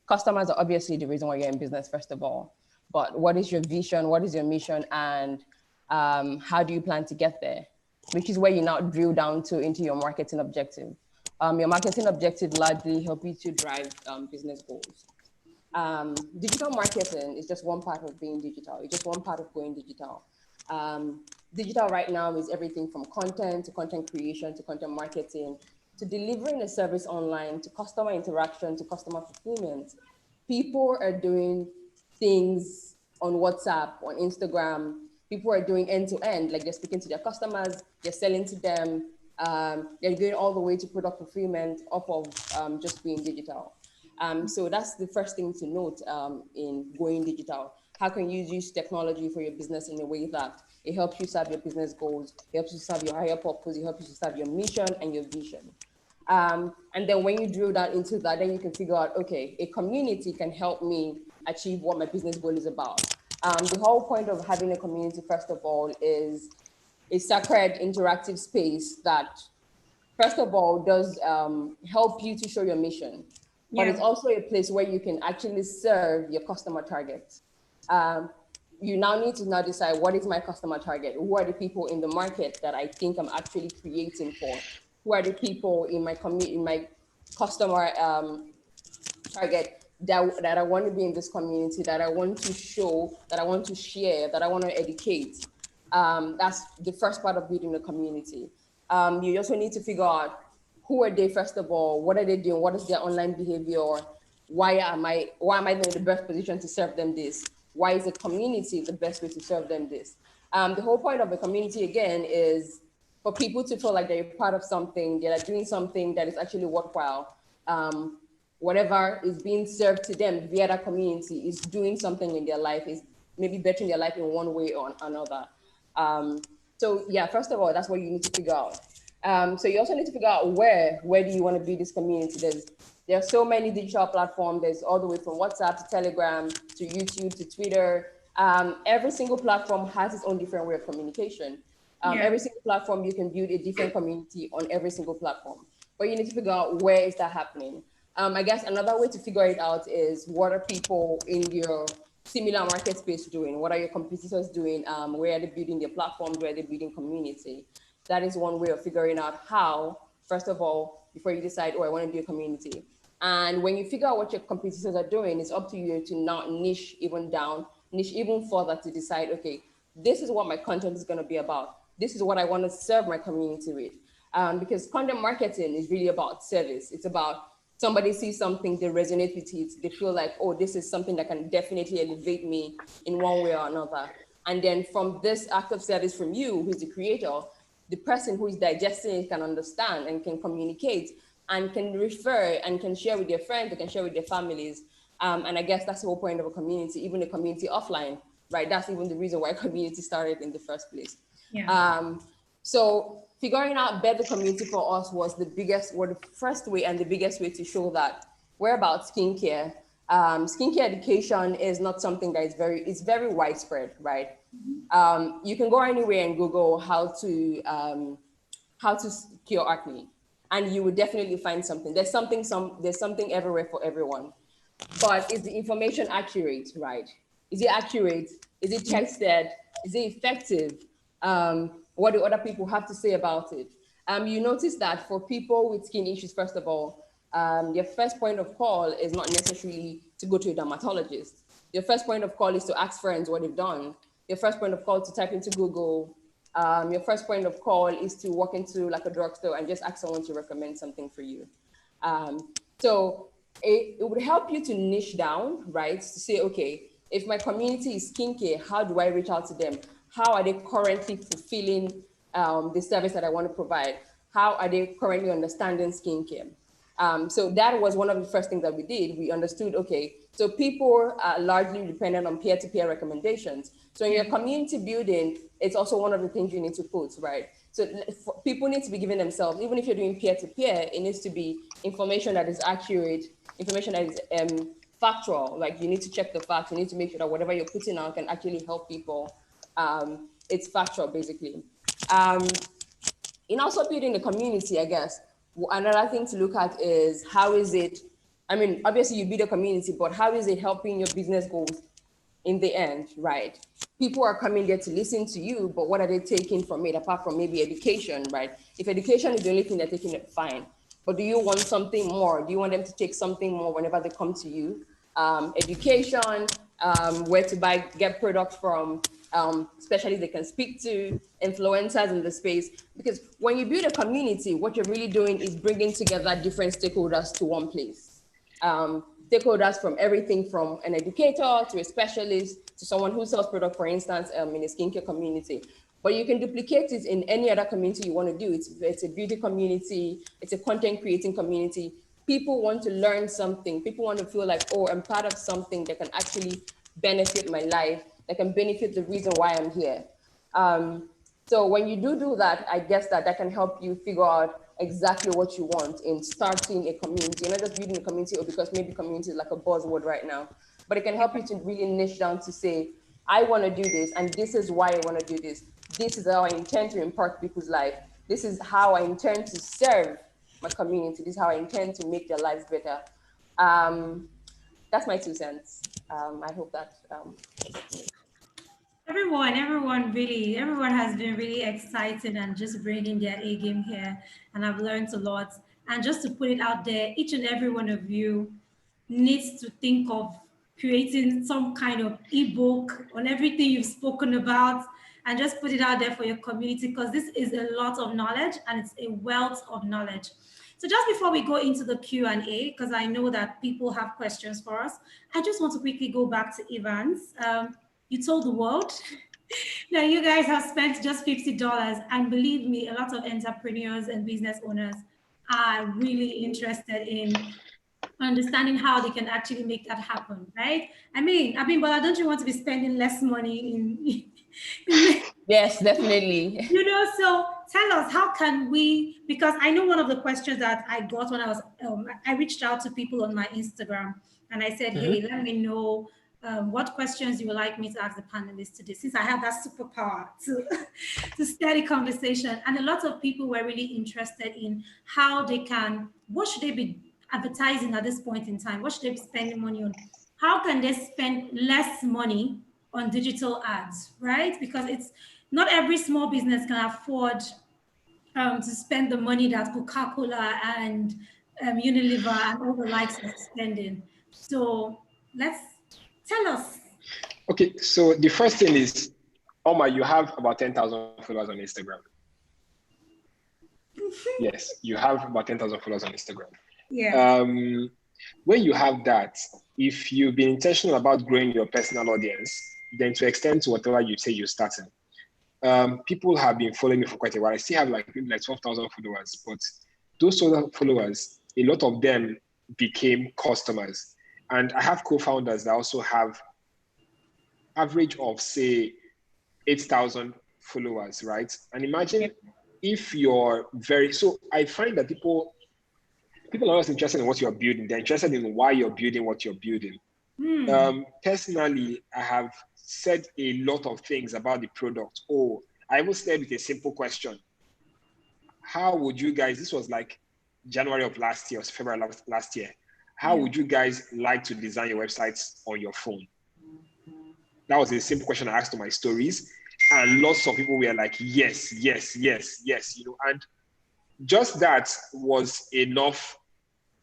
Customers are obviously the reason why you're in business, first of all. But what is your vision? What is your mission? And how do you plan to get there? Which is where you now drill down into your marketing objective. Your marketing objective largely help you to drive business goals. Digital marketing is just one part of being digital. It's just one part of going digital. Digital right now is everything from content to content creation to content marketing to delivering a service online to customer interaction to customer fulfillment. People are doing things on WhatsApp, on Instagram. People are doing end-to-end, like they're speaking to their customers, they're selling to them, they're going all the way to product fulfillment off of just being digital. So that's the first thing to note in going digital. How can you use technology for your business in a way that it helps you serve your business goals, it helps you serve your higher purpose, it helps you serve your mission and your vision. And then when you drill down into that, then you can figure out, okay, a community can help me achieve what my business goal is about. The whole point of having a community, first of all, is a sacred interactive space that, first of all, does help you to show your mission. But it's also a place where you can actually serve your customer target. You now need to decide, what is my customer target? Who are the people in the market that I think I'm actually creating for? Who are the people in my community, in my customer target that I want to be in this community, that I want to show, that I want to share, that I want to educate? That's the first part of building a community. You also need to figure out, who are they, first of all? What are they doing? What is their online behavior? Why am I in the best position to serve them this? Why is the community the best way to serve them this? The whole point of the community, again, is for people to feel like they're part of something, they're doing something that is actually worthwhile. Whatever is being served to them via that community is doing something in their life, is maybe bettering their life in one way or another. So yeah, first of all, that's what you need to figure out. So you also need to figure out where do you want to build this community. There are so many digital platforms. There's all the way from WhatsApp to Telegram to YouTube to Twitter. Every single platform has its own different way of communication. Every single platform, you can build a different community on every single platform, but you need to figure out where is that happening. I guess another way to figure it out is, what are people in your similar market space doing? What are your competitors doing? Where are they building their platforms? Where are they building community? That is one way of figuring out how, first of all, before you decide, oh, I want to do a community. And when you figure out what your competitors are doing, it's up to you to now niche even further to decide, okay, this is what my content is going to be about. This is what I want to serve my community with. Because content marketing is really about service. It's about somebody sees something, they resonate with it, they feel like, oh, this is something that can definitely elevate me in one way or another. And then from this act of service from you, who's the creator, the person who is digesting it can understand and can communicate and can refer and can share with their friends, they can share with their families. And I guess that's the whole point of a community, even a community offline, right? That's even the reason why a community started in the first place. Yeah. So figuring out better community for us was the first way and the biggest way to show that we're about skincare. Skincare education is not something that is it's very widespread, right? You can go anywhere and Google how to cure acne, and you will definitely find something. There's something everywhere for everyone. But is the information accurate, right? Is it accurate? Is it tested? Is it effective? What do other people have to say about it? You notice that for people with skin issues, first of all, your first point of call is not necessarily to go to a dermatologist. Your first point of call is to ask friends what they've done. Your first point of call to type into Google. Your first point of call is to walk into like a drugstore and just ask someone to recommend something for you. So it would help you to niche down, right? To say, okay, if my community is skincare, how do I reach out to them? How are they currently fulfilling the service that I want to provide? How are they currently understanding skincare? So that was one of the first things that we did. We understood, okay, so people are largely dependent on peer-to-peer recommendations. So in your community building, it's also one of the things you need to put, right? So people need to be giving themselves, even if you're doing peer-to-peer, it needs to be information that is accurate, information that is factual. Like, you need to check the facts. You need to make sure that whatever you're putting out can actually help people. It's factual, basically. In also building the community, I guess, another thing to look at is, how is it, I mean, obviously you build a community, but how is it helping your business goals in the end, right? People are coming there to listen to you, but what are they taking from it, apart from maybe education, right? If education is the only thing they're taking, it fine. But do you want something more? Do you want them to take something more whenever they come to you? Education, where to get products from, especially they can speak to influencers in the space. Because when you build a community, what you're really doing is bringing together different stakeholders to one place. Stakeholders from everything from an educator to a specialist to someone who sells product, for instance, in a skincare community. But you can duplicate it in any other community you want to do. It's a beauty community, it's a content creating community. People want to learn something. People want to feel like, oh, I'm part of something that can actually benefit my life, that can benefit the reason why I'm here. So when you do that, I guess that can help you figure out exactly what you want in starting a community. You're not just building a community, or because maybe community is like a buzzword right now, but it can help you to really niche down to say, I want to do this, and this is why I want to do this. This is how I intend to impact people's life. This is how I intend to serve my community. This is how I intend to make their lives better. That's my 2 cents. I hope that Everyone has been really excited and just bringing their A game here. And I've learned a lot. And just to put it out there, each and every one of you needs to think of creating some kind of ebook on everything you've spoken about, and just put it out there for your community, because this is a lot of knowledge and it's a wealth of knowledge. So just before we go into the Q&A, because I know that people have questions for us, I just want to quickly go back to Evans. You told the world now you guys have spent just $50, and believe me, a lot of entrepreneurs and business owners are really interested in understanding how they can actually make that happen, right? I mean, but don't you want to be spending less money in yes, definitely. So tell us, how can we, because I know one of the questions that I got when I was, I reached out to people on my Instagram and I said, hey, let me know what questions you would like me to ask the panelists today, since I have that superpower to, to steady conversation. And a lot of people were really interested in how they can, what should they be advertising at this point in time? What should they be spending money on? How can they spend less money on digital ads, right? Because it's not every small business can afford to spend the money that Coca-Cola and Unilever and all the likes are spending. So let's tell us. Okay, so the first thing is, Omar, you have about 10,000 followers on Instagram. Yes, you have about 10,000 followers on Instagram. Yeah. When you have that, if you've been intentional about growing your personal audience, then to extend to whatever you say you're starting. People have been following me for quite a while. I still have like 12,000 followers, but those followers, a lot of them became customers. And I have co-founders that also have average of say 8,000 followers, right? And imagine if you're so I find that people are always interested in what you're building. They're interested in why you're building what you're building. Personally, I have said a lot of things about the product. I will start with a simple question. How would you guys, this was like January of last year, or February last year. How would you guys like to design your websites on your phone? That was a simple question I asked to my stories. And lots of people were like, yes, yes, yes, yes, and just that was enough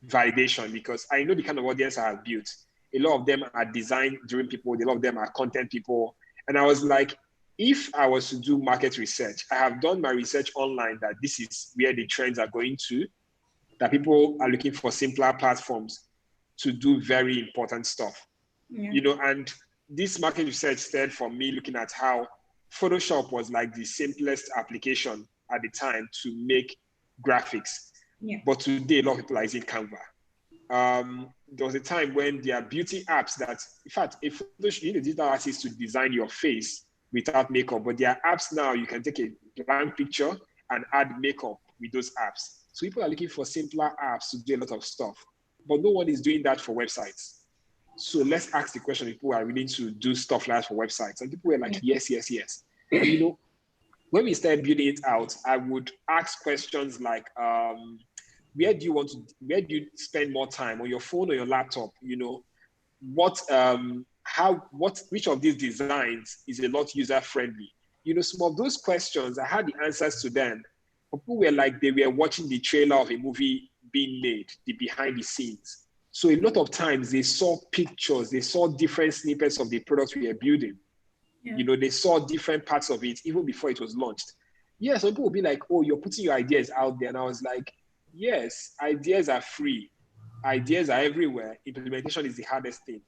validation, because I know the kind of audience I have built. A lot of them are design-driven people. A lot of them are content people. And I was like, if I was to do market research, I have done my research online that this is where the trends are going to, that people are looking for simpler platforms to do very important stuff. And this market research started from me looking at how Photoshop was like the simplest application at the time to make graphics. But today, a lot of people are using Canva. There was a time when there are beauty apps that, in fact, if you need a digital artist to design your face without makeup, but there are apps now you can take a blank picture and add makeup with those apps. So people are looking for simpler apps to do a lot of stuff, but no one is doing that for websites. So let's ask the question if people are willing to do stuff like that for websites. And people were like, yes, yes, yes. And when we started building it out, I would ask questions like, where do you spend more time, on your phone or your laptop? Which of these designs is a lot user-friendly? Some of those questions, I had the answers to them. People were like, they were watching the trailer of a movie being made, the behind the scenes. So a lot of times they saw pictures, they saw different snippets of the products we are building. They saw different parts of it even before it was launched. Yeah, some people will be like, oh, you're putting your ideas out there. And I was like, yes, ideas are free. Ideas are everywhere. Implementation is the hardest thing.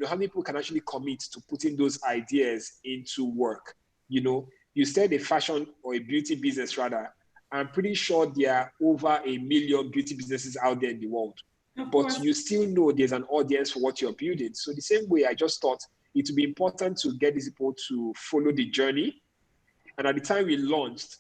How many people can actually commit to putting those ideas into work? You said a fashion or a beauty business rather. I'm pretty sure there are over 1 million beauty businesses out there in the world. But you still know there's an audience for what you're building. So the same way, I just thought it would be important to get these people to follow the journey. And at the time we launched,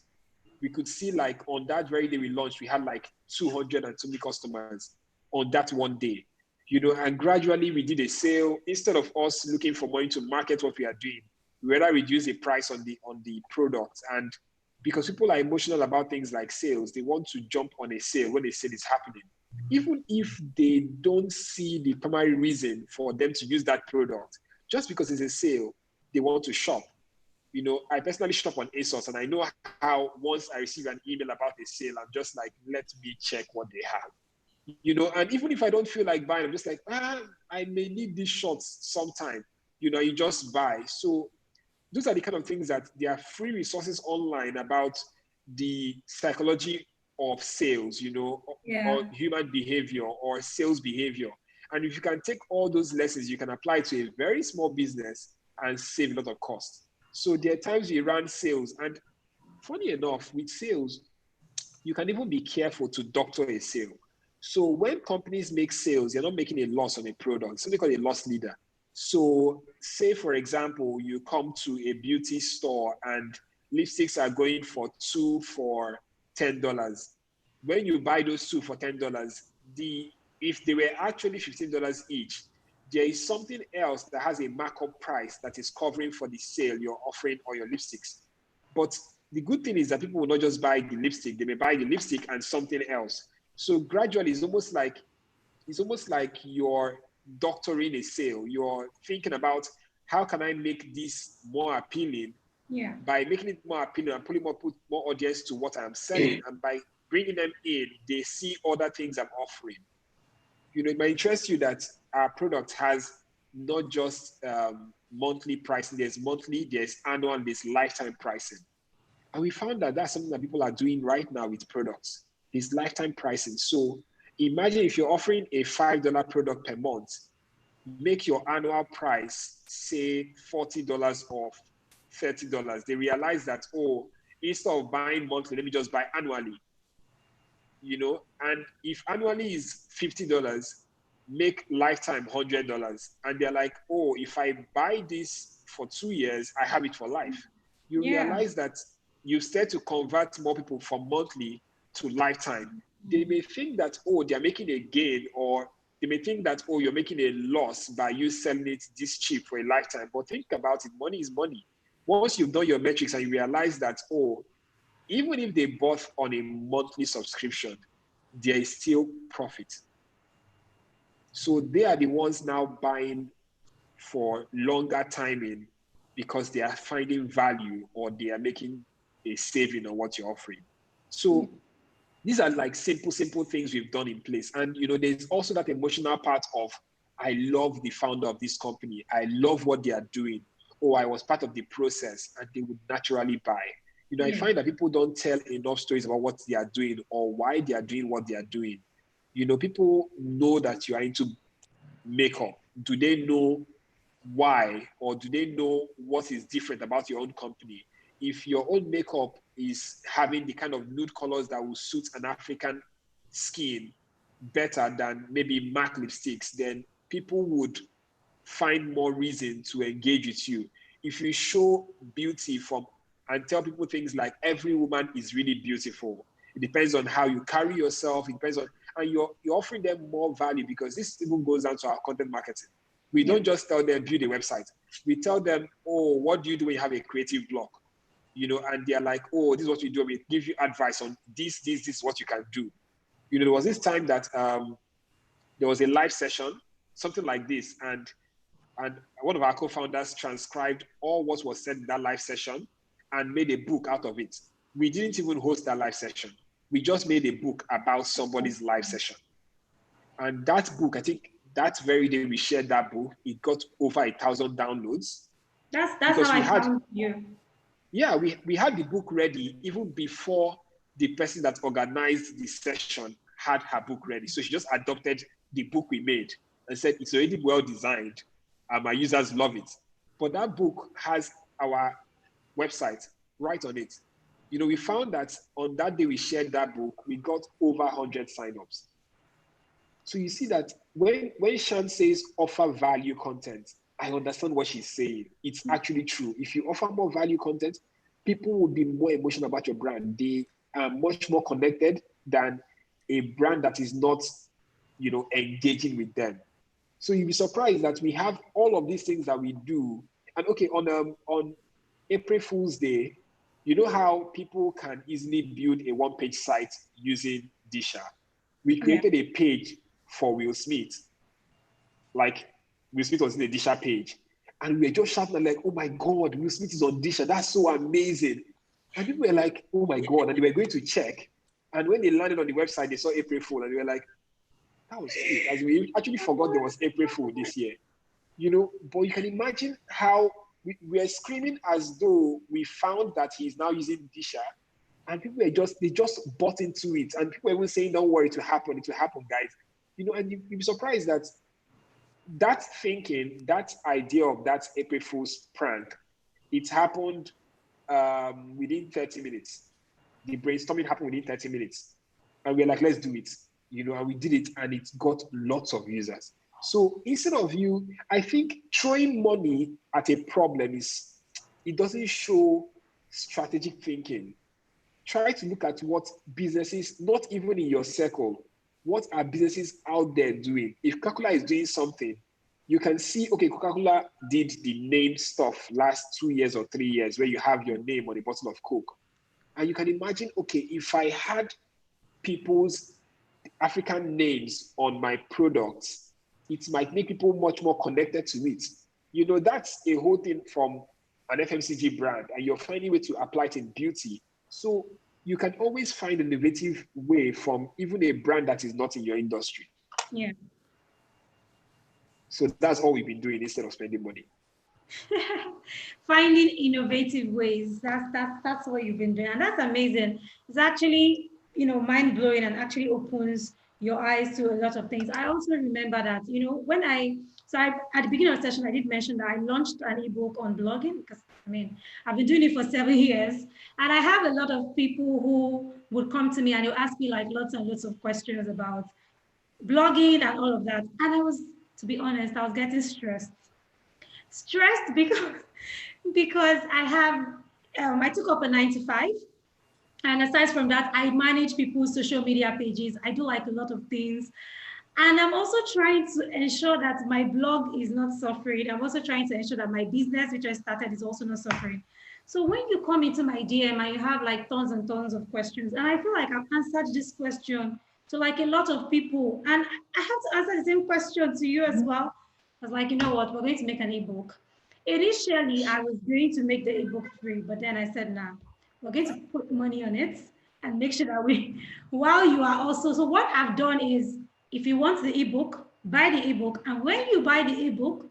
we could see like on that very day we launched, we had like 220 customers on that one day, and gradually we did a sale. Instead of us looking for money to market what we are doing, we rather reduce the price on the product. And because people are emotional about things like sales, they want to jump on a sale when a sale is happening. Even if they don't see the primary reason for them to use that product, just because it's a sale, they want to shop. I personally shop on ASOS, and I know how once I receive an email about a sale, I'm just like, let me check what they have. And even if I don't feel like buying, I'm just like, I may need these shorts sometime. You just buy. So those are the kind of things that there are free resources online about the psychology of sales, or human behavior or sales behavior. And if you can take all those lessons, you can apply to a very small business and save a lot of cost. So there are times we run sales, and funny enough, with sales, you can even be careful to doctor a sale. So when companies make sales, they're not making a loss on a product, something called a loss leader. So say, for example, you come to a beauty store and lipsticks are going for 2 for $10. When you buy those 2 for $10, if they were actually $15 each, there is something else that has a markup price that is covering for the sale you're offering or your lipsticks. But the good thing is that people will not just buy the lipstick, they may buy the lipstick and something else. So gradually it's almost like you're doctoring a sale. You're thinking about how can I make this more appealing. Yeah. By making it more appealing and put more audience to what I'm selling, and by bringing them in, they see other things I'm offering. You know, it might interest you that our product has not just monthly pricing. There's monthly, there's annual, there's lifetime pricing. And we found that that's something that people are doing right now with products. It's lifetime pricing. So imagine if you're offering a $5 product per month, make your annual price, say $40 or $30. They realize that, oh, instead of buying monthly, let me just buy annually. You know, and if annually is $50, make lifetime $100. And they're like, oh, if I buy this for 2 years, I have it for life. You realize that you start to convert more people from monthly to lifetime. They may think that, oh, they're making a gain, or they may think that, oh, you're making a loss by you selling it this cheap for a lifetime. But think about it, money is money. Once you've done your metrics and you realize that, oh, even if they bought on a monthly subscription, there is still profit. So they are the ones now buying for longer timing because they are finding value or they are making a saving on what you're offering. So these are like simple things we've done in place. And, you know, there's also that emotional part of, I love the founder of this company. I love what they are doing. Oh, I was part of the process, and they would naturally buy. You know, I find that people don't tell enough stories about what they are doing or why they are doing what they are doing. You know, people know that you are into makeup. Do they know why, or do they know what is different about your own company? If your own makeup is having the kind of nude colors that will suit an African skin better than maybe MAC lipsticks, then people would find more reason to engage with you. If you show beauty from and tell people things like every woman is really beautiful, it depends on how you carry yourself, it depends on, and you're offering them more value, because this even goes down to our content marketing. We don't just tell them build a website. We tell them, oh, what do you do when you have a creative block? You know, and they're like, oh, this is what we do. We give you advice on this is what you can do. You know, there was this time that there was a live session, something like this, and one of our co-founders transcribed all what was said in that live session and made a book out of it. We didn't even host that live session. We just made a book about somebody's live session. And that book, I think that very day we shared that book, it got over 1,000 downloads. That's how I found you. Yeah, we had the book ready even before the person that organized the session had her book ready. So she just adopted the book we made and said, it's already well designed. My users love it. But that book has our website right on it. You know, we found that on that day we shared that book, we got over 100 signups. So you see that when Shan says offer value content, I understand what she's saying. It's actually true. If you offer more value content, people will be more emotional about your brand. They are much more connected than a brand that is not, you know, engaging with them. So you'll be surprised that we have all of these things that we do. And okay, on April Fool's Day, you know how people can easily build a one-page site using Disha. We created a page for Will Smith. Like, Will Smith was in the Disha page. And we were just shouting like, oh my God, Will Smith is on Disha. That's so amazing. And people were like, oh my God. And they were going to check. And when they landed on the website, they saw April Fool. And they were like, that was sweet. As we actually forgot there was April Fool this year. You know, but you can imagine how we are screaming as though we found that he's now using Disha. And people they just bought into it. And people were even saying, don't worry, it will happen, guys. You know, and you'd be surprised that that thinking, that idea of that April Fool's prank, it happened within 30 minutes. The brainstorming happened within 30 minutes. And we're like, let's do it. You know, and we did it, and it got lots of users. So instead of I think throwing money at a problem it doesn't show strategic thinking. Try to look at what businesses, not even in your circle, what are businesses out there doing? If Calcula is doing something, you can see, okay, Coca-Cola did the name stuff last 2 years or 3 years where you have your name on a bottle of Coke. And you can imagine, okay, if I had people's African names on my products, it might make people much more connected to it. You know, that's a whole thing from an FMCG brand, and you're finding a way to apply it in beauty. So you can always find an innovative way from even a brand that is not in your industry. Yeah. So that's all we've been doing instead of spending money. Finding innovative ways. That's what you've been doing, and that's amazing. It's actually, mind blowing, and actually opens your eyes to a lot of things. I also remember that, when at the beginning of the session, I did mention that I launched an ebook on blogging because I've been doing it for 7 years, and I have a lot of people who would come to me and they'll ask me like lots and lots of questions about blogging and all of that. And to be honest, I was getting stressed because I took up a 9 to 5, and aside from that, I manage people's social media pages. I do like a lot of things, and I'm also trying to ensure that my blog is not suffering. I'm also trying to ensure that my business, which I started, is also not suffering. So when you come into my DM and you have like tons and tons of questions, and I feel like I've answered this question to like a lot of people, and I have to answer the same question to you as well. I was like, you know what, we're going to make an ebook. Initially, I was going to make the ebook free, but then I said, nah, we're going to put money on it and make sure that while you are also, so what I've done is, if you want the ebook, buy the ebook. And when you buy the ebook,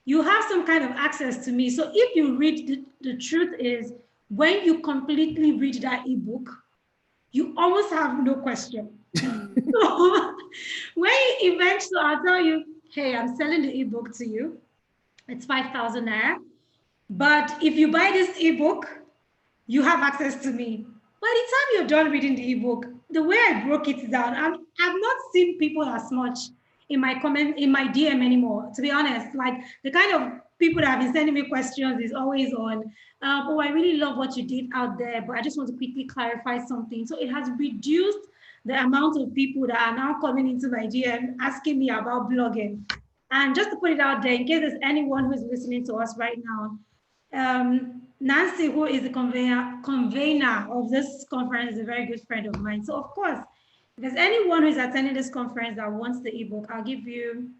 you have some kind of access to me. So if you read, the truth is, when you completely read that ebook, you almost have no question. So when you eventually, I'll tell you, hey, I'm selling the ebook to you. It's 5,000 naira. But if you buy this ebook, you have access to me. By the time you're done reading the ebook, the way I broke it down, I've not seen people as much in my DM anymore, to be honest. Like the kind of people that have been sending me questions is always on, oh, I really love what you did out there, but I just want to quickly clarify something. So it has reduced the amount of people that are now coming into my DM asking me about blogging. And just to put it out there, in case there's anyone who's listening to us right now, Nancy, who is the convener of this conference, is a very good friend of mine. So of course, if there's anyone who's attending this conference that wants the ebook, I'll give you,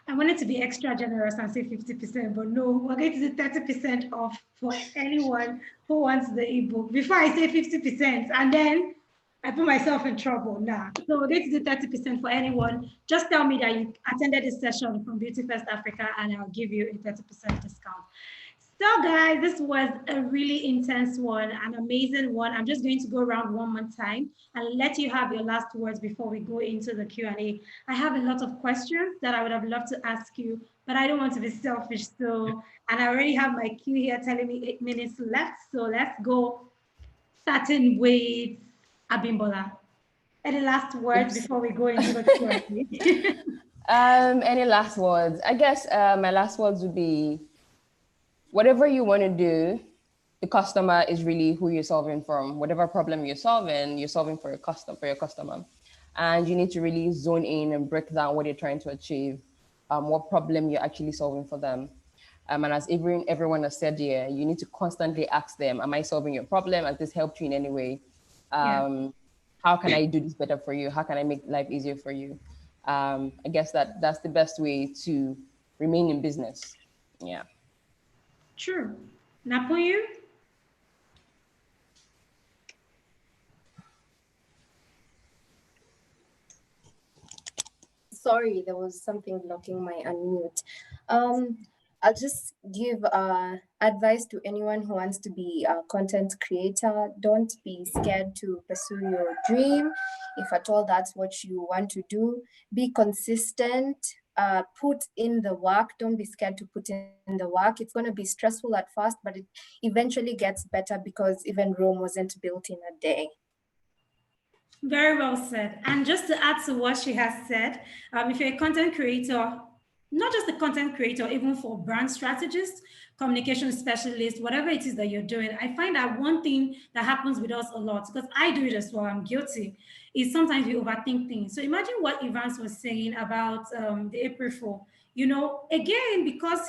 I wanted to be extra generous and say 50%, but no, we're going to do 30% off for anyone who wants the ebook. Before I say 50%, and then I put myself in trouble. Nah. So we're going to do 30% for anyone. Just tell me that you attended this session from Beauty First Africa, and I'll give you a 30% discount. So guys, this was a really intense one, an amazing one. I'm just going to go around one more time and let you have your last words before we go into the Q&A. I have a lot of questions that I would have loved to ask you, but I don't want to be selfish. So, and I already have my cue here telling me 8 minutes left. So let's go. Starting with Abimbola. Any last words before we go into the Q&A? Any last words? I guess my last words would be, whatever you want to do, the customer is really who you're solving from. Whatever problem you're solving for your customer. And you need to really zone in and break down what you're trying to achieve, what problem you're actually solving for them. And as everyone has said here, you need to constantly ask them, am I solving your problem? Has this helped you in any way? How can I do this better for you? How can I make life easier for you? I guess that's the best way to remain in business. Yeah. True. Napoyu? Sorry, there was something blocking my unmute. I'll just give advice to anyone who wants to be a content creator. Don't be scared to pursue your dream. If at all that's what you want to do, be consistent, put in the work. Don't be scared to put in the work. It's going to be stressful at first, but it eventually gets better because even Rome wasn't built in a day. Very well said. And just to add to what she has said, if you're a content creator, not just a content creator, even for brand strategists, communication specialists, whatever it is that you're doing, I find that one thing that happens with us a lot, because I do it as well, I'm guilty, is sometimes we overthink things. So imagine what Evans was saying about the April Fool. you know, again, because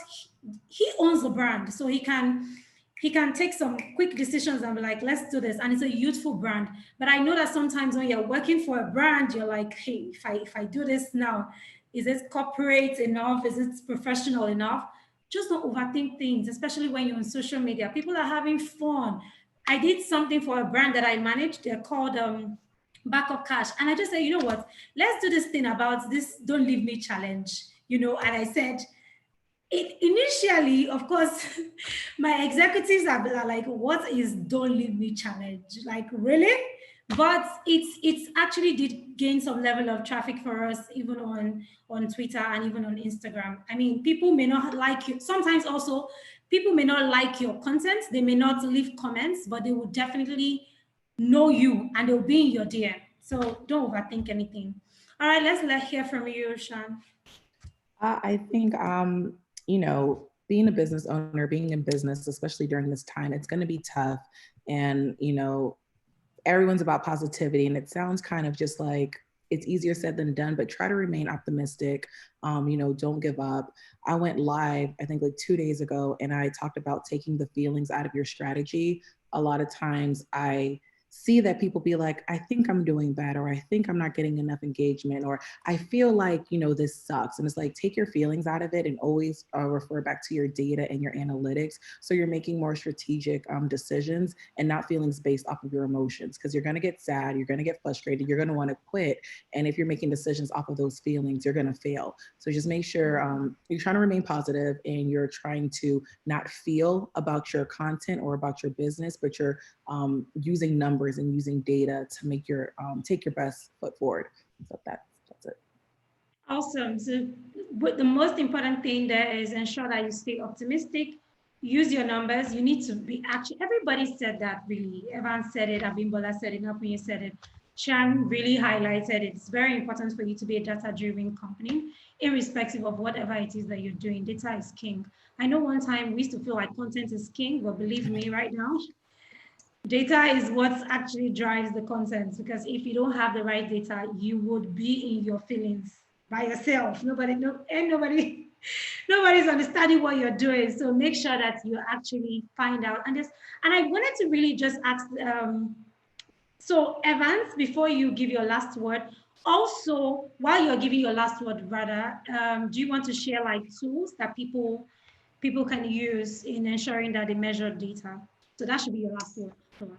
he owns the brand, so he can take some quick decisions and be like, let's do this. And it's a youthful brand. But I know that sometimes when you're working for a brand, you're like, hey, if I do this now, is it corporate enough? Is it professional enough? Just don't overthink things, especially when you're on social media. People are having fun. I did something for a brand that I managed. They're called Backup Cash. And I just said, you know what? Let's do this thing about this Don't Leave Me challenge. You know, and I said, it initially, of course, my executives are like, what is Don't Leave Me challenge? Like, really? But it's actually did gain some level of traffic for us, even on Twitter and even on Instagram. I mean, people may not like you. Sometimes also, people may not like your content. They may not leave comments, but they will definitely know you and they'll be in your DM. So don't overthink anything. All right, let's hear from you, Shan. I think, you know, being a business owner, being in business, especially during this time, it's going to be tough. And, you know, everyone's about positivity, and it sounds kind of just like it's easier said than done, but try to remain optimistic. You know, don't give up. I went live, I think like 2 days ago, and I talked about taking the feelings out of your strategy. A lot of times I see that people be like, I think I'm doing bad, or I think I'm not getting enough engagement, or I feel like, you know, this sucks. And it's like, take your feelings out of it and always refer back to your data and your analytics. So you're making more strategic decisions and not feelings based off of your emotions, because you're going to get sad, you're going to get frustrated, you're going to want to quit. And if you're making decisions off of those feelings, you're going to fail. So just make sure you're trying to remain positive and you're trying to not feel about your content or about your business, but you're using numbers and using data to make your take your best foot forward. So that's it. Awesome. So the most important thing there is ensure that you stay optimistic, use your numbers. You need to be actually, everybody said that really. Evan said it, Abimbola said it, Napunye said it. Chan really highlighted it. It's very important for you to be a data-driven company, irrespective of whatever it is that you're doing. Data is king. I know one time we used to feel like content is king, but believe me, right now, data is what actually drives the content, because if you don't have the right data, you would be in your feelings by yourself. Nobody's understanding what you're doing. So make sure that you actually find out. And I wanted to really just ask, so Evans, before you give your last word, also while you're giving your last word, rather, do you want to share like tools that people can use in ensuring that they measure data? So that should be your last word for us.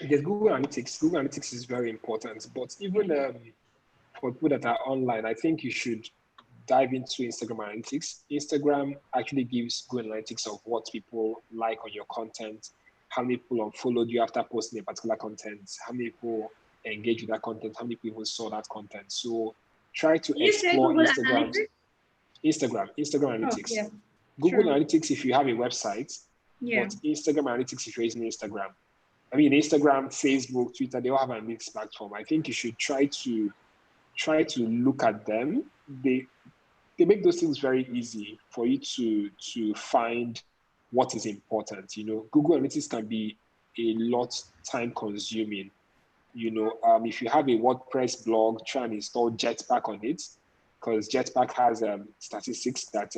Yes, Google Analytics. Google Analytics is very important, but even for people that are online, I think you should dive into Instagram Analytics. Instagram actually gives Google Analytics of what people like on your content, how many people unfollowed you after posting a particular content, how many people engage with that content, how many people saw that content. So try to explore Instagram Analytics. Yeah. Google Analytics if you have a website, Yeah. but Instagram Analytics if you're using Instagram. I mean, Instagram, Facebook, Twitter, they all have a mixed platform. I think you should try to look at them. They make those things very easy for you to find what is important. You know, Google Analytics can be a lot time consuming. You know, if you have a WordPress blog, try and install Jetpack on it, because Jetpack has statistics that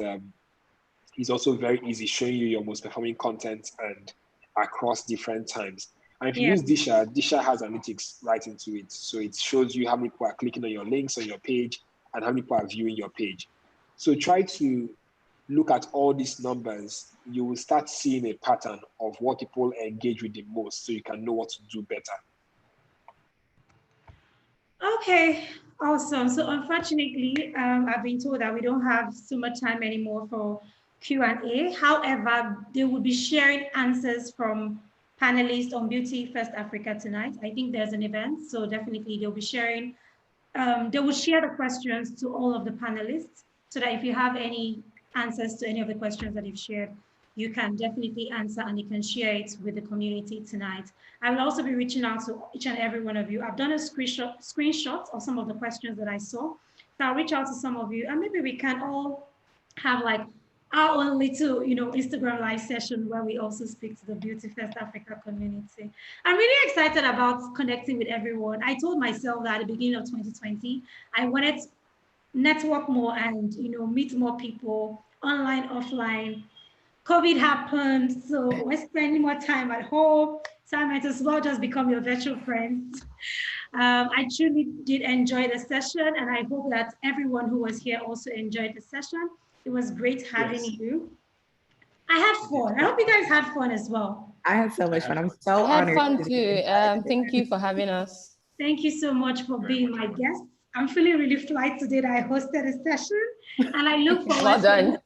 is also very easy, showing you your most performing content and across different times. And if you use Disha, Disha has analytics right into it. So it shows you how many people are clicking on your links on your page and how many people are viewing your page. So try to look at all these numbers. You will start seeing a pattern of what people engage with the most, so you can know what to do better. Okay, awesome. So unfortunately, I've been told that we don't have so much time anymore for Q&A. However, they will be sharing answers from panelists on Beauty First Africa tonight. I think there's an event, so definitely they'll be sharing. They will share the questions to all of the panelists, so that if you have any answers to any of the questions that they've shared, you can definitely answer and you can share it with the community tonight. I will also be reaching out to each and every one of you. I've done a screenshot of some of the questions that I saw. So I'll reach out to some of you and maybe we can all have like our own little, Instagram live session where we also speak to the Beauty First Africa community. I'm really excited about connecting with everyone. I told myself that at the beginning of 2020, I wanted network more and, meet more people online, offline. COVID happened, so we're spending more time at home. So I might as well just become your virtual friend. I truly did enjoy the session, and I hope that everyone who was here also enjoyed the session. It was great having you. I had fun. I hope you guys had fun as well. I had so much fun. I'm so I had honored. fun too. Thank you for having us. Thank you so much for being my guest. I'm feeling really fly today that I hosted a session, and I look forward Well done.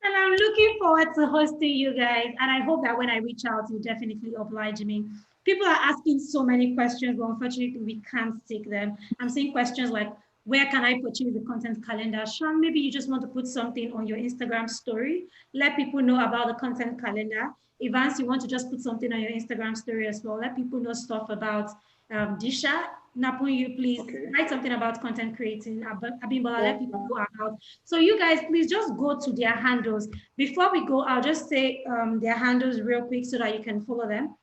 and I'm looking forward to hosting you guys. And I hope that when I reach out, you definitely oblige me. People are asking so many questions, but unfortunately, we can't take them. I'm seeing questions like, where can I purchase the content calendar? Sean, maybe you just want to put something on your Instagram story. Let people know about the content calendar. Evans, you want to just put something on your Instagram story as well. Let people know stuff about Disha. Napunyu, please write something about content creating. Abimbola, let people know about. So you guys, please just go to their handles. Before we go, I'll just say their handles real quick so that you can follow them.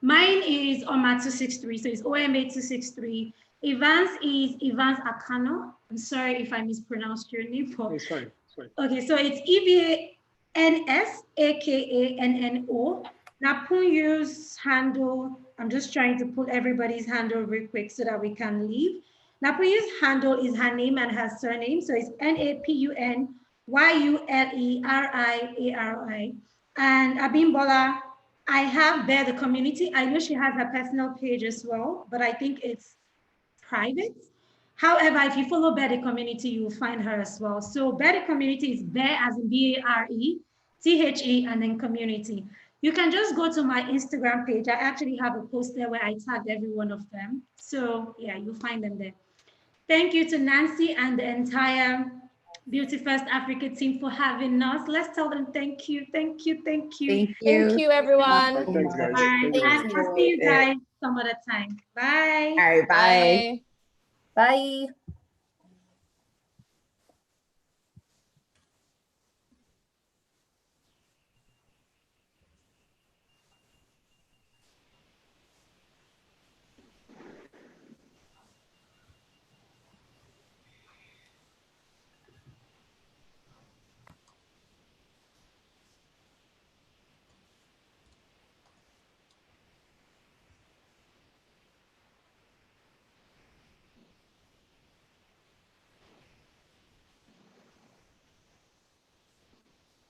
Mine is Oma263, so it's OMA263. Evans is Evans Akano. I'm sorry if I mispronounced your name. It's fine. It's fine. Okay, so it's EVANS, AKANNO. Napunyu's handle, I'm just trying to pull everybody's handle real quick so that we can leave. Napunyu's handle is her name and her surname, so it's NAPUNYULERIARI. And Abimbola, I have Bear the Community. I know she has her personal page as well, but I think it's private. However, if you follow Bear the Community, you will find her as well. So Bear the Community is Bear as in BARE, and then community. You can just go to my Instagram page. I actually have a post there where I tagged every one of them. So yeah, you'll find them there. Thank you to Nancy and the entire Beauty First Africa team for having us. Let's tell them thank you, thank you, thank you. Thank you. Thank you, everyone. Thanks, guys. Bye. Thank And I'll see you guys some other time. Bye. All right, bye. Bye. Bye.